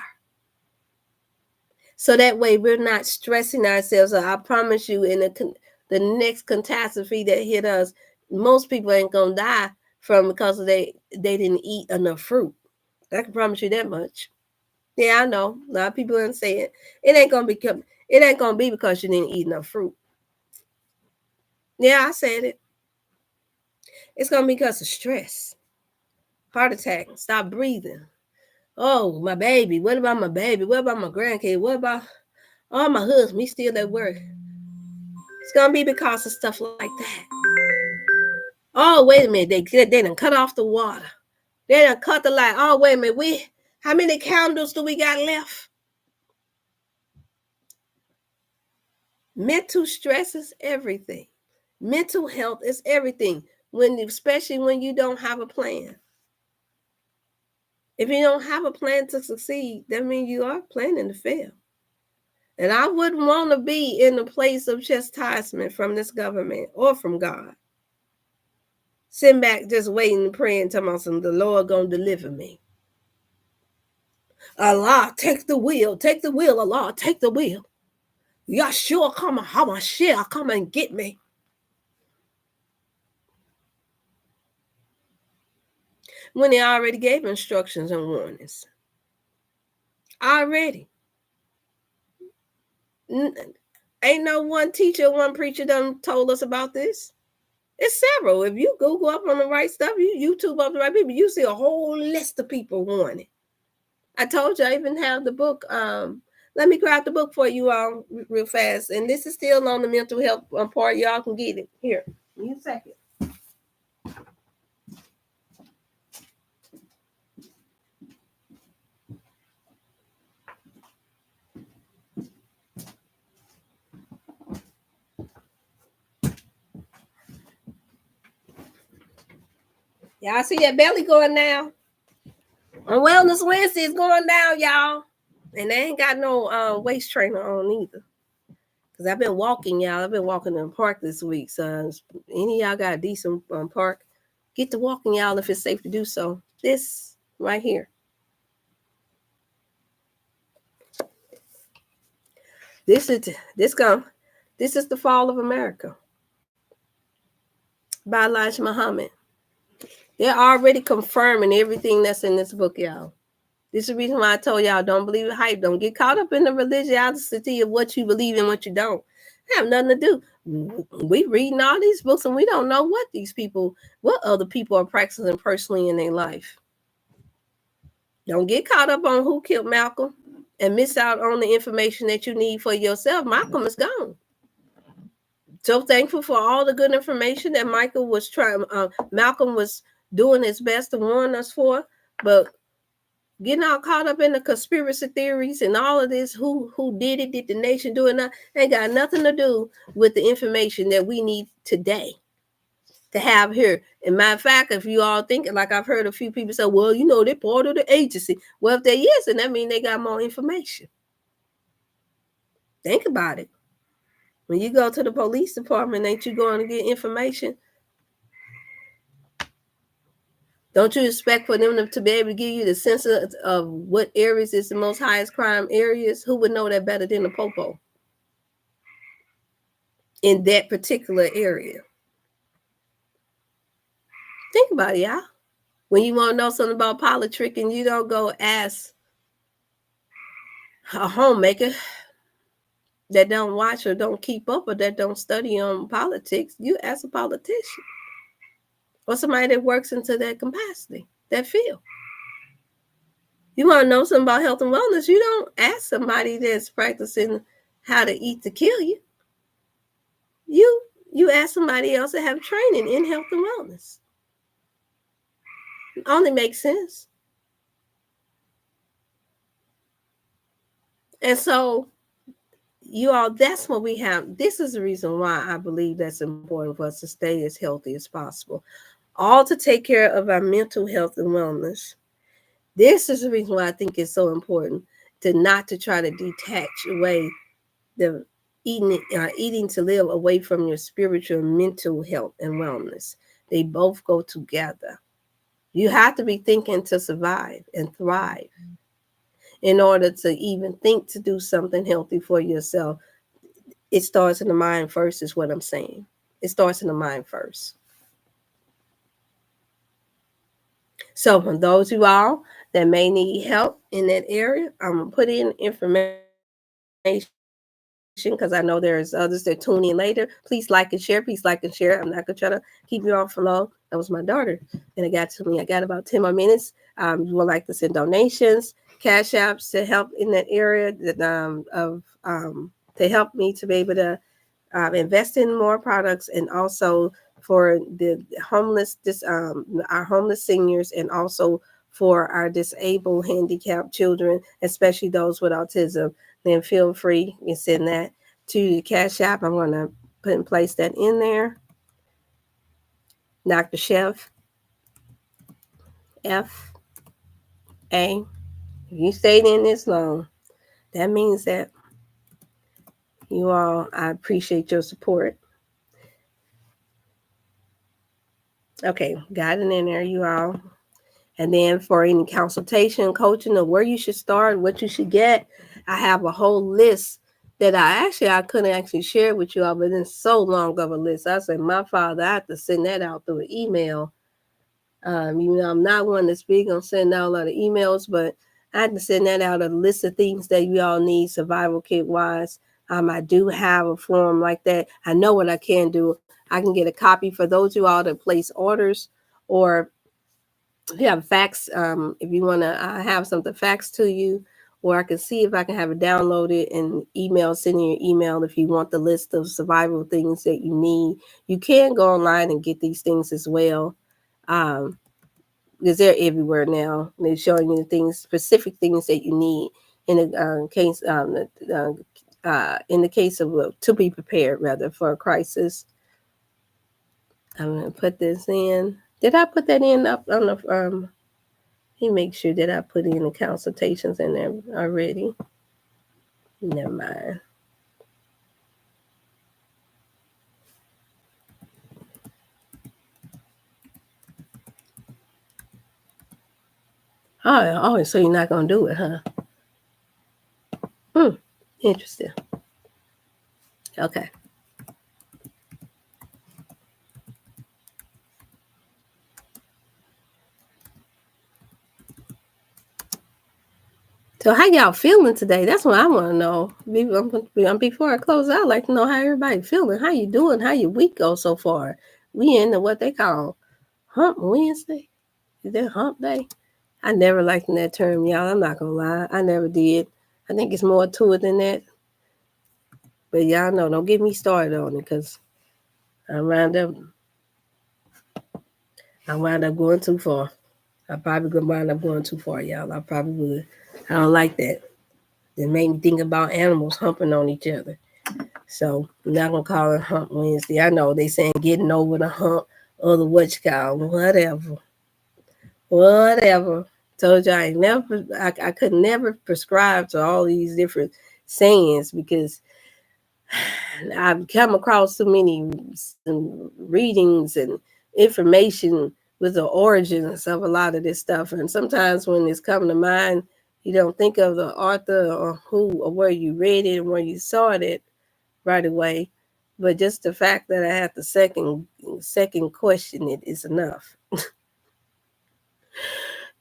So that way we're not stressing ourselves. So I promise you, in the next catastrophe that hit us, most people ain't gonna die from because they didn't eat enough fruit. I can promise you that much. Yeah, I know. A lot of people didn't say it. It ain't gonna become. It ain't going to be because you didn't eat enough fruit. Yeah, I said it. It's going to be because of stress, heart attack, stop breathing. Oh, my baby. What about my baby? What about my grandkid? What about my husband? He's still at work. It's going to be because of stuff like that. Oh, wait a minute. They done cut off the water. They done cut the light. Oh, wait a minute. How many candles do we got left? Mental stress is everything. Mental health is everything. Especially when you don't have a plan. If you don't have a plan to succeed, that means you are planning to fail. And I wouldn't want to be in a place of chastisement from this government or from God. Sitting back just waiting and praying, telling myself the Lord gonna deliver me. Allah, take the wheel, Allah, take the wheel. Yahshua, come on, Hamashiach, come and get me. When he already gave instructions and warnings. Already. Ain't no one teacher, one preacher done told us about this. It's several. If you Google up on the right stuff, you YouTube up the right people, you see a whole list of people warning. I told you I even have the book. Let me grab the book for you all real fast. And this is still on the mental health part. Y'all can get it. Here, give me a second. Y'all see that belly going down? On Wellness Wednesday is going down, y'all. And they ain't got no waist trainer on either. Because I've been walking, y'all. I've been walking in the park this week. So any of y'all got a decent park, get to walking, y'all, if it's safe to do so. This right here. This is the Fall of America by Elijah Muhammad. They're already confirming everything that's in this book, y'all. This is the reason why I told y'all don't believe the hype. Don't get caught up in the religiosity of what you believe and what you don't. It have nothing to do. We reading all these books and we don't know what other people are practicing personally in their life. Don't get caught up on who killed Malcolm and miss out on the information that you need for yourself. Malcolm is gone. So thankful for all the good information that Malcolm was doing his best to warn us for, but getting all caught up in the conspiracy theories and all of this, who did it, did the nation do it, not, ain't got nothing to do with the information that we need today to have here. And matter of fact, if you all think, like I've heard a few people say, well, they're part of the agency. Well, if they is, then that means they got more information. Think about it. When you go to the police department, ain't you going to get information? Don't you expect for them to be able to give you the sense of what areas is the most highest crime areas? Who would know that better than the popo in that particular area? Think about it, y'all. When you want to know something about politicking, you don't go ask a homemaker that don't watch or don't keep up or that don't study on politics. You ask a politician or somebody that works into that capacity, that field. You want to know something about health and wellness, you don't ask somebody that's practicing how to eat to kill you. You ask somebody else that have training in health and wellness. It only makes sense. And so, you all, that's what we have. This is the reason why I believe that's important for us to stay as healthy as possible. All to take care of our mental health and wellness. This is the reason why I think it's so important not to try to detach away the eating to live away from your spiritual and mental health and wellness. They both go together. You have to be thinking to survive and thrive in order to even think to do something healthy for yourself. It starts in the mind first, is what I'm saying. It starts in the mind first. So for those of you all that may need help in that area, I'm going to put in information because I know there's others that tune in later. Please like and share. Please like and share. I'm not going to try to keep you all for long. That was my daughter. And it got to me. I got about 10 more minutes. You would like to send donations, cash apps to help in that area that, to help me to be able to invest in more products, and also for the homeless, our homeless seniors, and also for our disabled, handicapped children, especially those with autism. Then feel free and send that to the Cash App. I'm going to put and place that in there. Dr. Chef, F.A. If you stayed in this long, that means that you all, I appreciate your support. Okay, got it in there, you all. And then for any consultation, coaching, or where you should start, what you should get, I have a whole list that I couldn't actually share with you all, but it's so long of a list. I said, my father, I have to send that out through an email. I'm not one that's big on sending out a lot of emails, but I had to send that out, a list of things that you all need survival kit wise. I do have a form like that. I know what I can do. I can get a copy for those of you all that place orders, or if you have fax, if you want to have something faxed to you, or I can see if I can have it downloaded and send you your email if you want the list of survival things that you need. You can go online and get these things as well, because they're everywhere now. They're showing you specific things that you need in the case, in the case of to be prepared rather for a crisis. I'm going to put this in. Did I put that in up on the Let me make sure that I put in the consultations in there already. Never mind. Oh, so you're not going to do it, huh? Interesting. Okay. So how y'all feeling today? That's what I want to know. Before I close out, I'd like to know how everybody feeling. How you doing? How your week goes so far? We in what they call Hump Wednesday. Is that Hump Day? I never liked that term, y'all. I'm not gonna lie. I never did. I think it's more to it than that. But y'all know, don't get me started on it, because I wound up going too far. I probably gonna wind up going too far, y'all. I probably would. I don't like that. It made me think about animals humping on each other. So I'm not gonna call it Hump Wednesday. I know they saying getting over the hump or the what you call, whatever. Told you I could never prescribe to all these different sayings, because I've come across so many readings and information with the origins of a lot of this stuff. And sometimes when it's coming to mind, you don't think of the author or who or where you read it and where you saw it right away. But just the fact that I have to second question it is enough.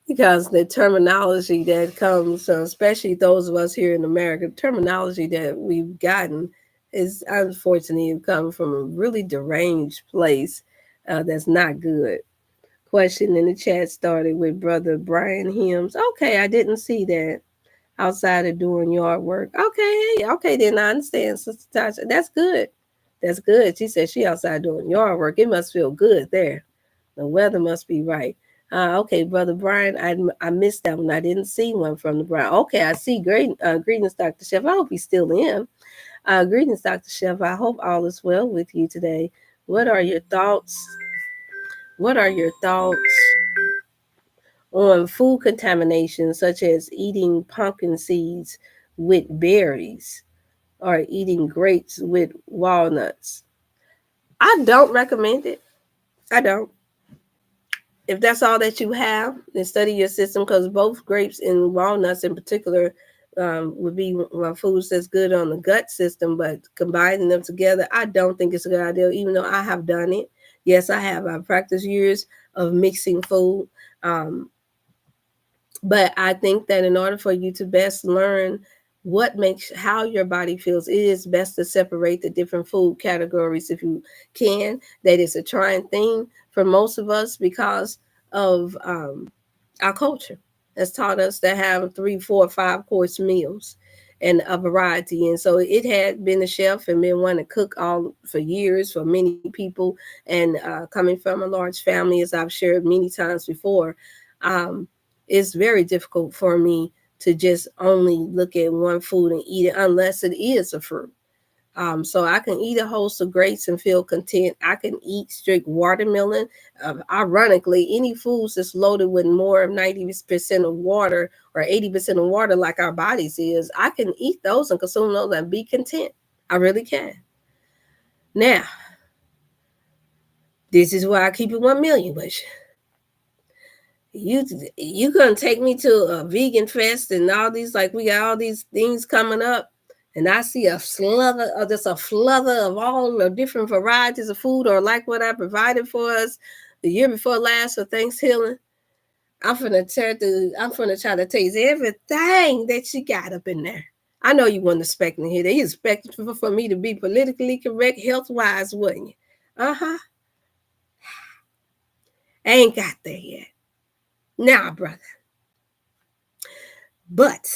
Because the terminology that comes, especially those of us here in America, the terminology that we've gotten is unfortunately come from a really deranged place that's not good. Question in the chat started with Brother Brian Hims. Okay, I didn't see that. Outside of doing yard work. Okay, then I understand, Sister Tasha. That's good. That's good. She said she outside doing yard work. It must feel good there. The weather must be right. Okay, Brother Brian, I missed that one. I didn't see one from the Brian. Okay, I see. Greetings, Dr. Chef. I hope he's still in. Greetings, Dr. Chef. I hope all is well with you today. What are your thoughts? What are your thoughts on food contamination, such as eating pumpkin seeds with berries or eating grapes with walnuts? I don't recommend it. I don't. If that's all that you have, then study your system, because both grapes and walnuts in particular would be foods that's good on the gut system, but combining them together, I don't think it's a good idea, even though I have done it. Yes, I have. I've practiced years of mixing food. But I think that in order for you to best learn how your body feels. It is best to separate the different food categories if you can. That is a trying thing for most of us because of our culture has taught us to have 3, 4, 5 course meals and a variety. And so it had been a chef and been one to cook all for years for many people. And coming from a large family, as I've shared many times before, um, it's very difficult for me to just only look at one food and eat it unless it is a fruit. So I can eat a host of grapes and feel content. I can eat strict watermelon. Ironically, any foods that's loaded with more of 90% of water or 80% of water, like our bodies is, I can eat those and consume those and be content. I really can. Now, this is why I keep it 1 million with you. You gonna take me to a vegan fest and all these, like we got all these things coming up, and I see a slither or just a flutter of all the different varieties of food, or like what I provided for us the year before last for Thanksgiving. I'm finna try to taste everything that you got up in there. I know you weren't expecting to hear that. You expected for me to be politically correct, health wise, wasn't you? Uh-huh. I ain't got there yet. Nah, brother. But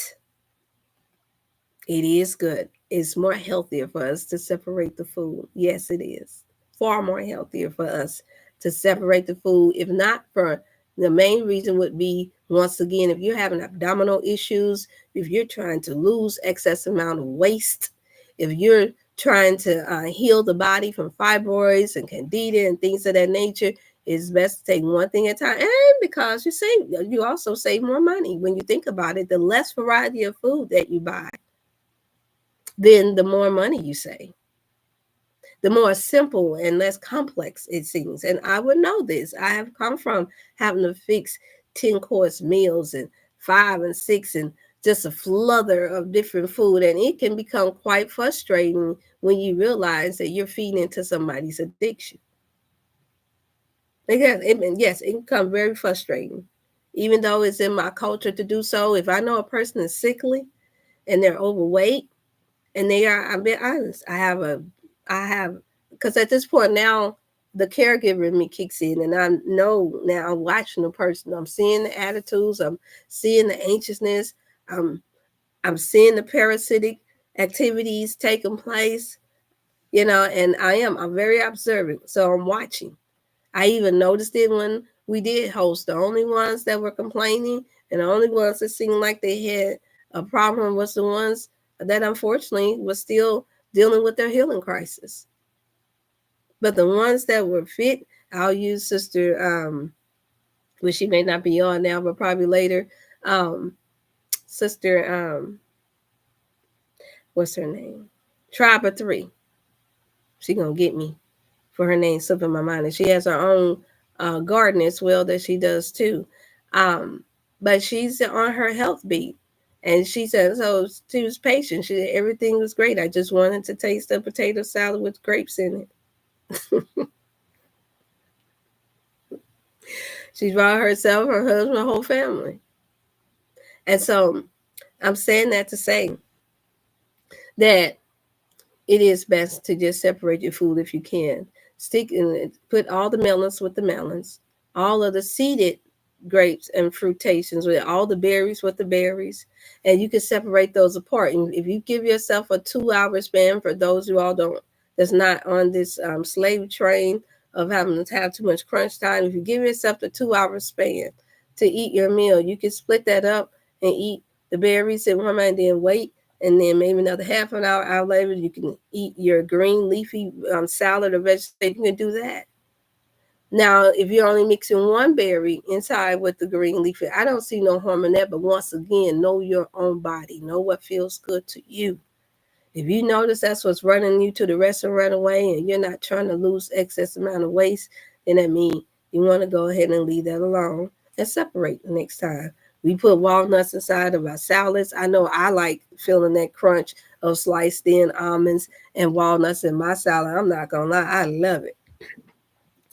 it is good. It's more healthier for us to separate the food. Yes, it is. Far more healthier for us to separate the food. If not for the main reason would be, once again, if you're having abdominal issues, if you're trying to lose excess amount of waste, if you're trying to heal the body from fibroids and candida and things of that nature, it's best to take one thing at a time. And because you also save more money when you think about it. The less variety of food that you buy, then the more money you save. The more simple and less complex it seems. And I would know this. I have come from having to fix 10 course meals and 5 and 6 and just a flutter of different food. And it can become quite frustrating when you realize that you're feeding into somebody's addiction. Yes, it can become very frustrating. Even though it's in my culture to do so, if I know a person is sickly and they're overweight, and they are, I'm being honest, I have, because at this point now, the caregiver in me kicks in, and I know now I'm watching the person. I'm seeing the attitudes. I'm seeing the anxiousness. I'm seeing the parasitic activities taking place, and I'm very observant. So I'm watching. I even noticed it when we did host. The only ones that were complaining and the only ones that seemed like they had a problem was the ones that unfortunately were still dealing with their healing crisis. But the ones that were fit, I'll use Sister, well, she may not be on now, but probably later. Sister, what's her name? Tribe of Three. She gonna get me for her name slipping my mind. And she has her own garden as well that she does too. But she's on her health beat. And she said, so she was patient. She said, everything was great. I just wanted to taste a potato salad with grapes in it. She brought herself, her husband, her whole family. And so I'm saying that to say that it is best to just separate your food if you can. Stick in, put all the melons with the melons, all of the seeded grapes and fruitations with all the berries with the berries, and you can separate those apart. And if you give yourself a 2-hour span, for those who all don't, that's not on this slave train of having to have too much crunch time, if you give yourself the 2-hour span to eat your meal, you can split that up and eat the berries in one and then wait, and then maybe another half an hour later, you can eat your green leafy salad or vegetable. You can do that. Now, if you're only mixing one berry inside with the green leafy, I don't see no harm in that. But once again, know your own body. Know what feels good to you. If you notice that's what's running you to the restaurant right away and you're not trying to lose excess amount of waste, then that means you want to go ahead and leave that alone and separate the next time. We put walnuts inside of our salads. I know I like feeling that crunch of sliced in almonds and walnuts in my salad. I'm not going to lie. I love it.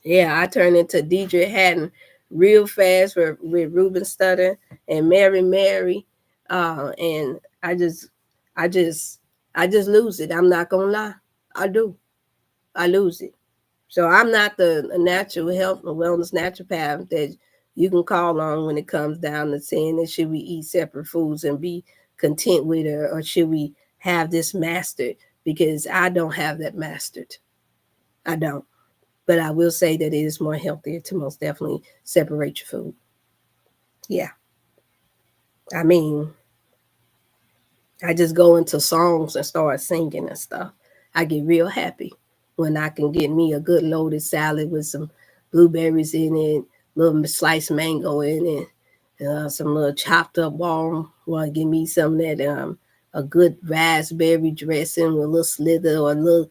Yeah, I turned into Deidre Hatton real fast with Ruben Studdard and Mary. And I just lose it. I'm not gonna lie. I do. I lose it. So I'm not the natural health and wellness naturopath that you can call on when it comes down to saying that should we eat separate foods and be content with it, or should we have this mastered? Because I don't have that mastered. I don't. But I will say that it is more healthier to most definitely separate your food. Yeah. I mean, I just go into songs and start singing and stuff. I get real happy when I can get me a good loaded salad with some blueberries in it, little sliced mango in it, some little chopped up warm. Want to give me some of that a good raspberry dressing with a little slither, or a little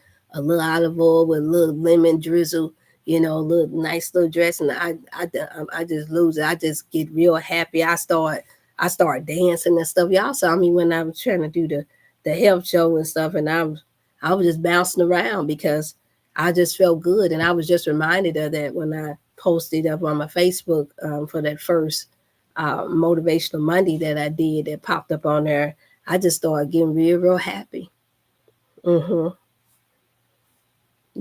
olive oil with a little lemon drizzle. You know, a little nice little dressing. I just lose it. I just get real happy. I started dancing and stuff. Y'all saw me when I was trying to do the health show and stuff, and I was just bouncing around because I just felt good, and I was just reminded of that when I posted up on my Facebook for that first motivational Monday that I did that popped up on there. I just started getting real happy. Mm-hmm.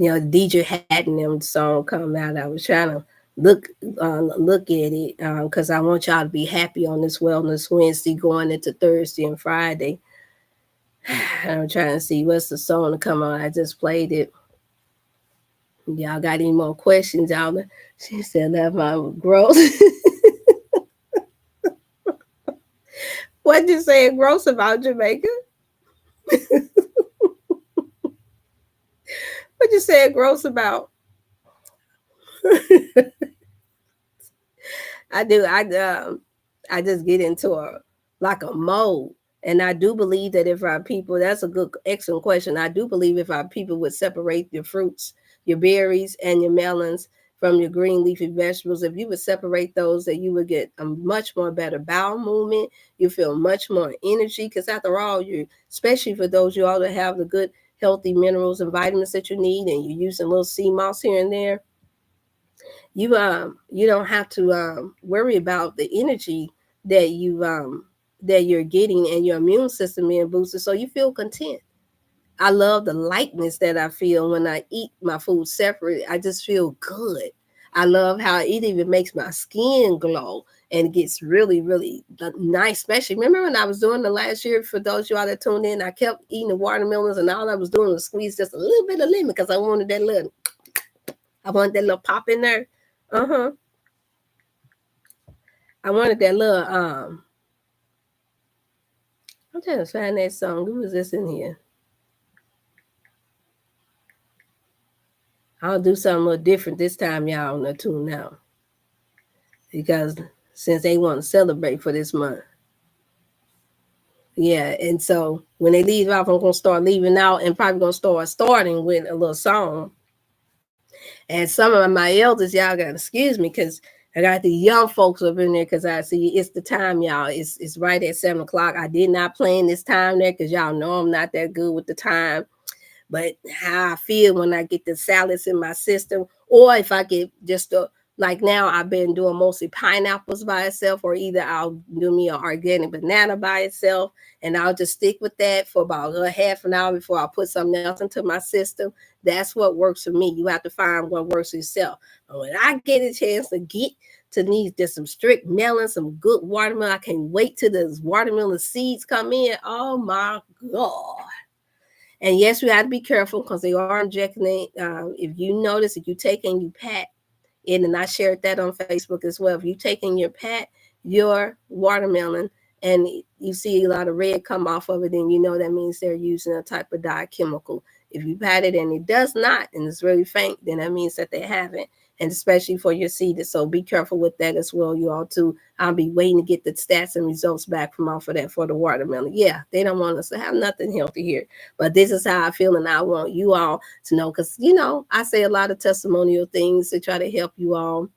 You know, DJ Hatton them song come out. I was trying to look at it because I want y'all to be happy on this Wellness Wednesday going into Thursday and Friday. I'm trying to see what's the song to come on. I just played it. Y'all got any more questions, y'all? She said that my gross. What you saying gross about Jamaica? What you saying gross about? I do. I just get into a like a mode, and I do believe that if our people, that's a good, excellent question. I do believe if our people would separate your fruits, your berries, and your melons from your green leafy vegetables, if you would separate those, that you would get a much more better bowel movement. You feel much more energy because after all, you, especially for those you all that have the good healthy minerals and vitamins that you need, and you're using a little sea moss here and there, you don't have to worry about the energy that that you're getting, and your immune system being boosted, so you feel content. I love the lightness that I feel when I eat my food separate. I just feel good. I love how it even makes my skin glow and gets really nice. Especially remember when I was doing the last year, for those of y'all that tuned in, I kept eating the watermelons and all I was doing was squeeze just a little bit of lemon because I wanted that little pop in there. Uh-huh. I wanted that little I'm trying to find that song. Who was this in here? I'll do something a little different this time, y'all, on the tune now. Because since they want to celebrate for this month. Yeah, and so when they leave off, I'm gonna start leaving out and probably gonna start starting with a little song. And some of my elders, y'all gotta excuse me because I got the young folks up in there because I see it's the time, y'all. It's right at 7 o'clock. I did not plan this time there because y'all know I'm not that good with the time. But how I feel when I get the salads in my system, or if I get just like now I've been doing mostly pineapples by itself, or either I'll do me an organic banana by itself, and I'll just stick with that for about a half an hour before I put something else into my system. That's what works for me. You have to find what works for yourself. But when I get a chance to get to need just some strict melon, some good watermelon, I can't wait till those watermelon seeds come in. Oh my God. And yes, we have to be careful because they are injecting it. If you notice, if you take and you pat it, and I shared that on Facebook as well. If you take and you pat your watermelon and you see a lot of red come off of it, then you know that means they're using a type of dye chemical. If you pat it and it does not, and it's really faint, then that means that they haven't. And especially for your seed. So be careful with that as well, you all too. I'll be waiting to get the stats and results back from off of that for the watermelon. Yeah, they don't want us to have nothing healthy here. But this is how I feel, and I want you all to know, because, you know, I say a lot of testimonial things to try to help you all,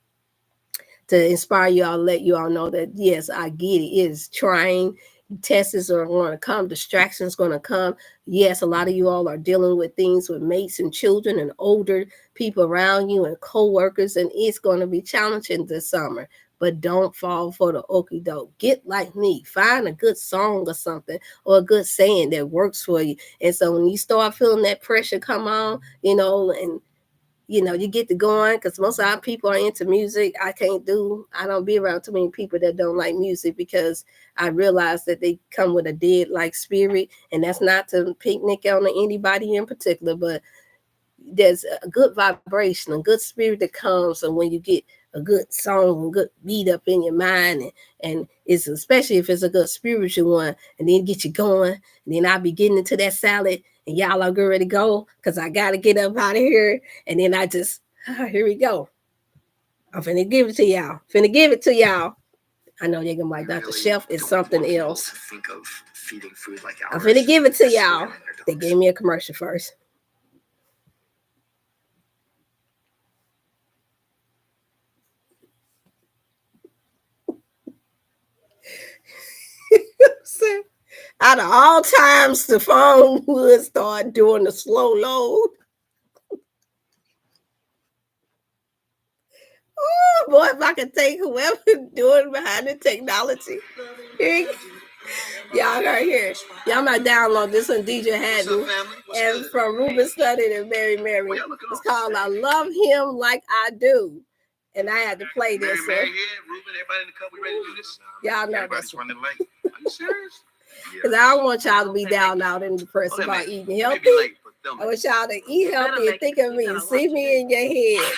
to inspire you all, let you all know that, yes, I get it. It is trying. Tests are going to come. Distractions going to come. Yes, a lot of you all are dealing with things with mates and children and older people around you and co-workers, and it's going to be challenging this summer. but don't fall for the okie doke. Get like me. Find a good song or something, or a good saying that works for you. And so when you start feeling that pressure come on, and you get to going, because most of our people are into music. I don't be around too many people that don't like music, because I realize that they come with a dead like spirit, and that's not to picnic on anybody in particular, but there's a good vibration, a good spirit that comes. And when you get a good song, a good beat up in your mind, and it's especially if it's a good spiritual one, and then get you going, and then I'll be getting into that salad, and y'all are ready to go, because I got to get up out of here. And then I just, here we go. I'm finna give it to y'all. I know they're gonna be like, Dr. Chef is something else. Think of feeding food like ours. I'm finna give it to y'all. They gave me a commercial first. Out of all times, the phone would start doing the slow load. Oh boy, if I could take whoever doing behind the technology. Y'all right here. Y'all might download this on DJ Haddon and from Ruben Studded and Mary. It's called I Love Him Like I Do. And I had to play this. Mary, Ruben, everybody in the cup, we ready to do this? Y'all know everybody's running late. Are you serious? Because I don't want y'all to be down out and depressed about eating healthy. I want y'all to eat healthy and think of me and see me in your head.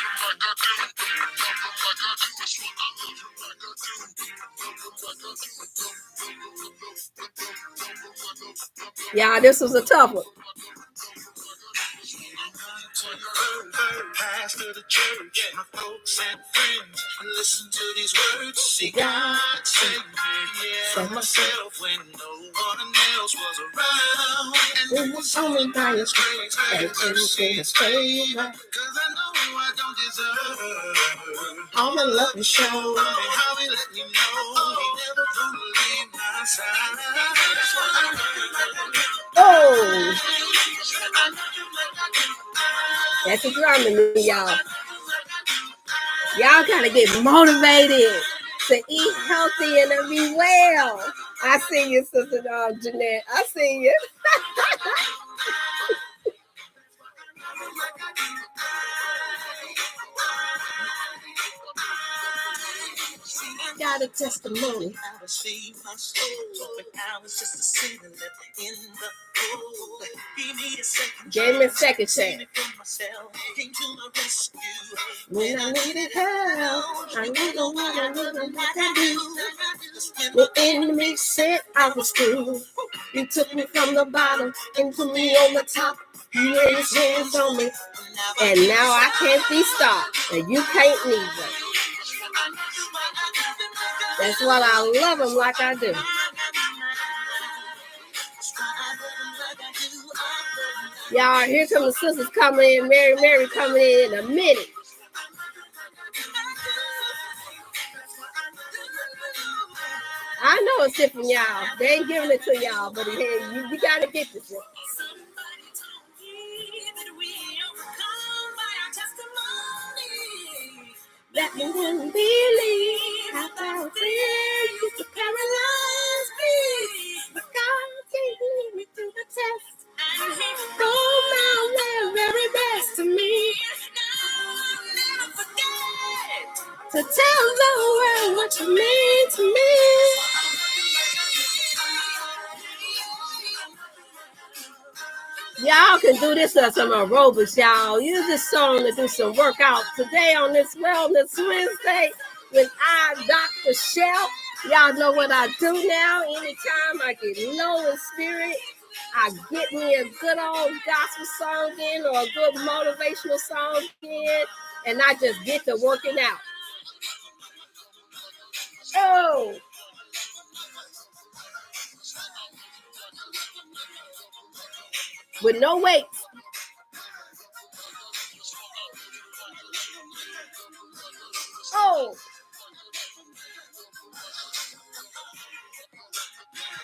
Y'all, this was a tough one. Pastor the church, my folks and friends, listen to these words. See, God sent me for myself when no one else was around. And it was only by His grace and His favor. 'Cause I know I don't deserve all the love you show. How He let me know He never gonna leave my side. Oh. That's a drum in me, y'all. Y'all gotta get motivated to eat healthy and to be well. I see you, Sister Jeanette. I see you. Got a testimony. I received my soul, but I was just a sinner left in the hole. Gave me a second chance. Came to my rescue when I needed help. I didn't know what I do. The enemy said I was through. He took me from the bottom and put me on the top. He laid His hands on me, and now I can't be stopped, and you can't neither. That's what I love Him like I do. Y'all, here come the sisters coming in. Mary coming in a minute. I know it's different, y'all. They ain't giving it to y'all, but hey, you got to get this one. That you wouldn't believe how far fear used to paralyze me. But God didn't lead me through the test. And He told my very best to me. I'll never forget to tell the world what you mean to me. Y'all can do this as some aerobics, y'all. Use this song to do some workout today on this Wellness Wednesday with Dr. Chef. Y'all know what I do now. Anytime I get low in spirit, I get me a good old gospel song in or a good motivational song in, and I just get to working out. Oh! With no weights. Oh!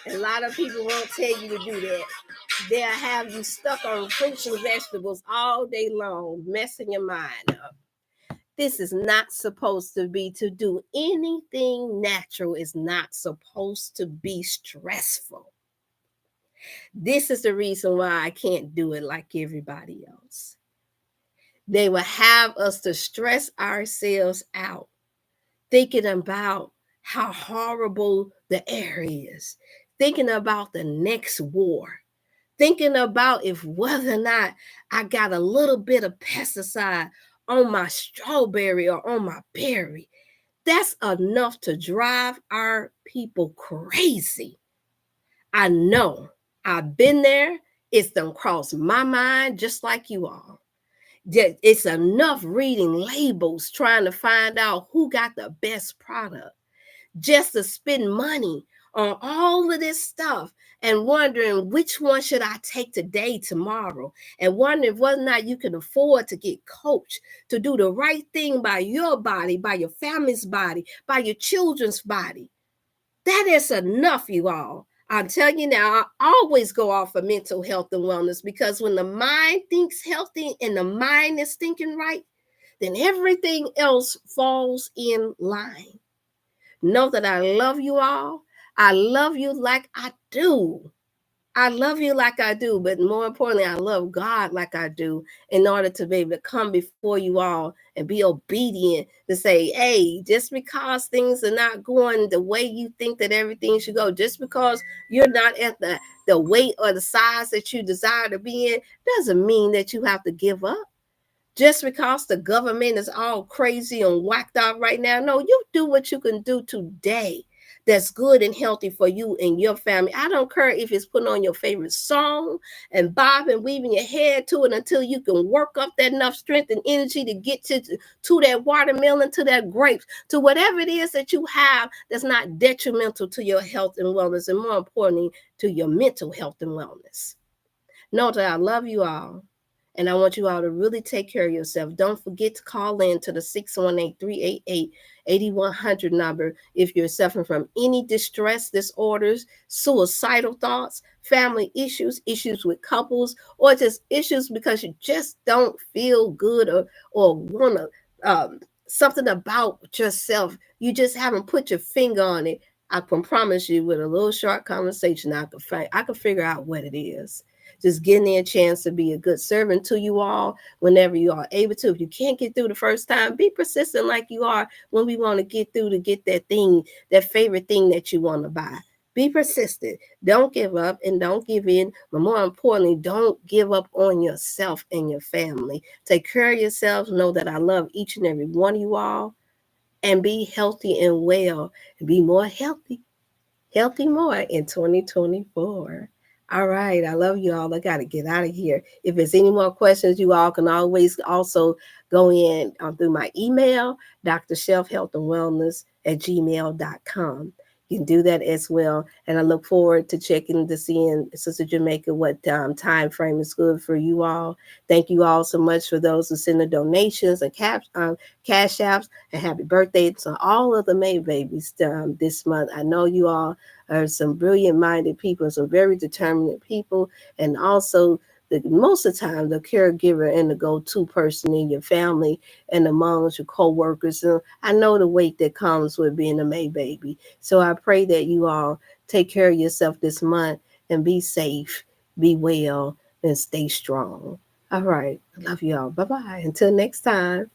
A lot of people won't tell you to do that. They'll have you stuck on fruits and vegetables all day long, messing your mind up. This is not supposed to be. To do anything natural is not supposed to be stressful. This is the reason why I can't do it like everybody else. They will have us to stress ourselves out, thinking about how horrible the air is, thinking about the next war, thinking about if whether or not I got a little bit of pesticide on my strawberry or on my berry. That's enough to drive our people crazy. I know. I've been there. It's done crossed my mind just like you all. It's enough reading labels trying to find out who got the best product just to spend money on all of this stuff and wondering which one should I take today, tomorrow, and wondering whether or not you can afford to get coached to do the right thing by your body, by your family's body, by your children's body. That is enough, you all. I'm telling you now, I always go off of mental health and wellness, because when the mind thinks healthy and the mind is thinking right, then everything else falls in line. Know that I love you all. I love you like I do. I love you like I do, but more importantly, I love God like I do, in order to be able to come before you all and be obedient to say, hey, just because things are not going the way you think that everything should go, just because you're not at the weight or the size that you desire to be in, doesn't mean that you have to give up. Just because the government is all crazy and whacked out right now. No, you do what you can do today that's good and healthy for you and your family. I don't care if it's putting on your favorite song and bob and weaving your head to it until you can work up that enough strength and energy to get to that watermelon, to that grapes, to whatever it is that you have that's not detrimental to your health and wellness, and more importantly, to your mental health and wellness. Know that I love you all. And I want you all to really take care of yourself. Don't forget to call in to the 618-388-8100 number if you're suffering from any distress disorders, suicidal thoughts, family issues, issues with couples, or just issues because you just don't feel good, or want to something about yourself. You just haven't put your finger on it. I can promise you, with a little short conversation, I could figure out what it is. Just getting a chance to be a good servant to you all whenever you are able to. If you can't get through the first time, be persistent like you are when we want to get through to get that thing, that favorite thing that you want to buy. Be persistent. Don't give up and don't give in. But more importantly, don't give up on yourself and your family. Take care of yourselves. Know that I love each and every one of you all. And be healthy and well. And be more healthy. Healthy more in 2024. All right. I love you all. I got to get out of here. If there's any more questions, you all can always also go in through my email, Dr.Chef Health and Wellness @gmail.com. You can do that as well. And I look forward to checking to seeing Sister Jamaica what time frame is good for you all. Thank you all so much for those who send the donations and cash apps, and happy birthday to all of the May babies this month. I know you all are some brilliant minded people, some very determined people, and also most of the time the caregiver and the go-to person in your family and amongst your co-workers. So I know the weight that comes with being a May baby. So I pray that you all take care of yourself this month and be safe, be well, and stay strong. All right. I love you all. Bye-bye. Until next time.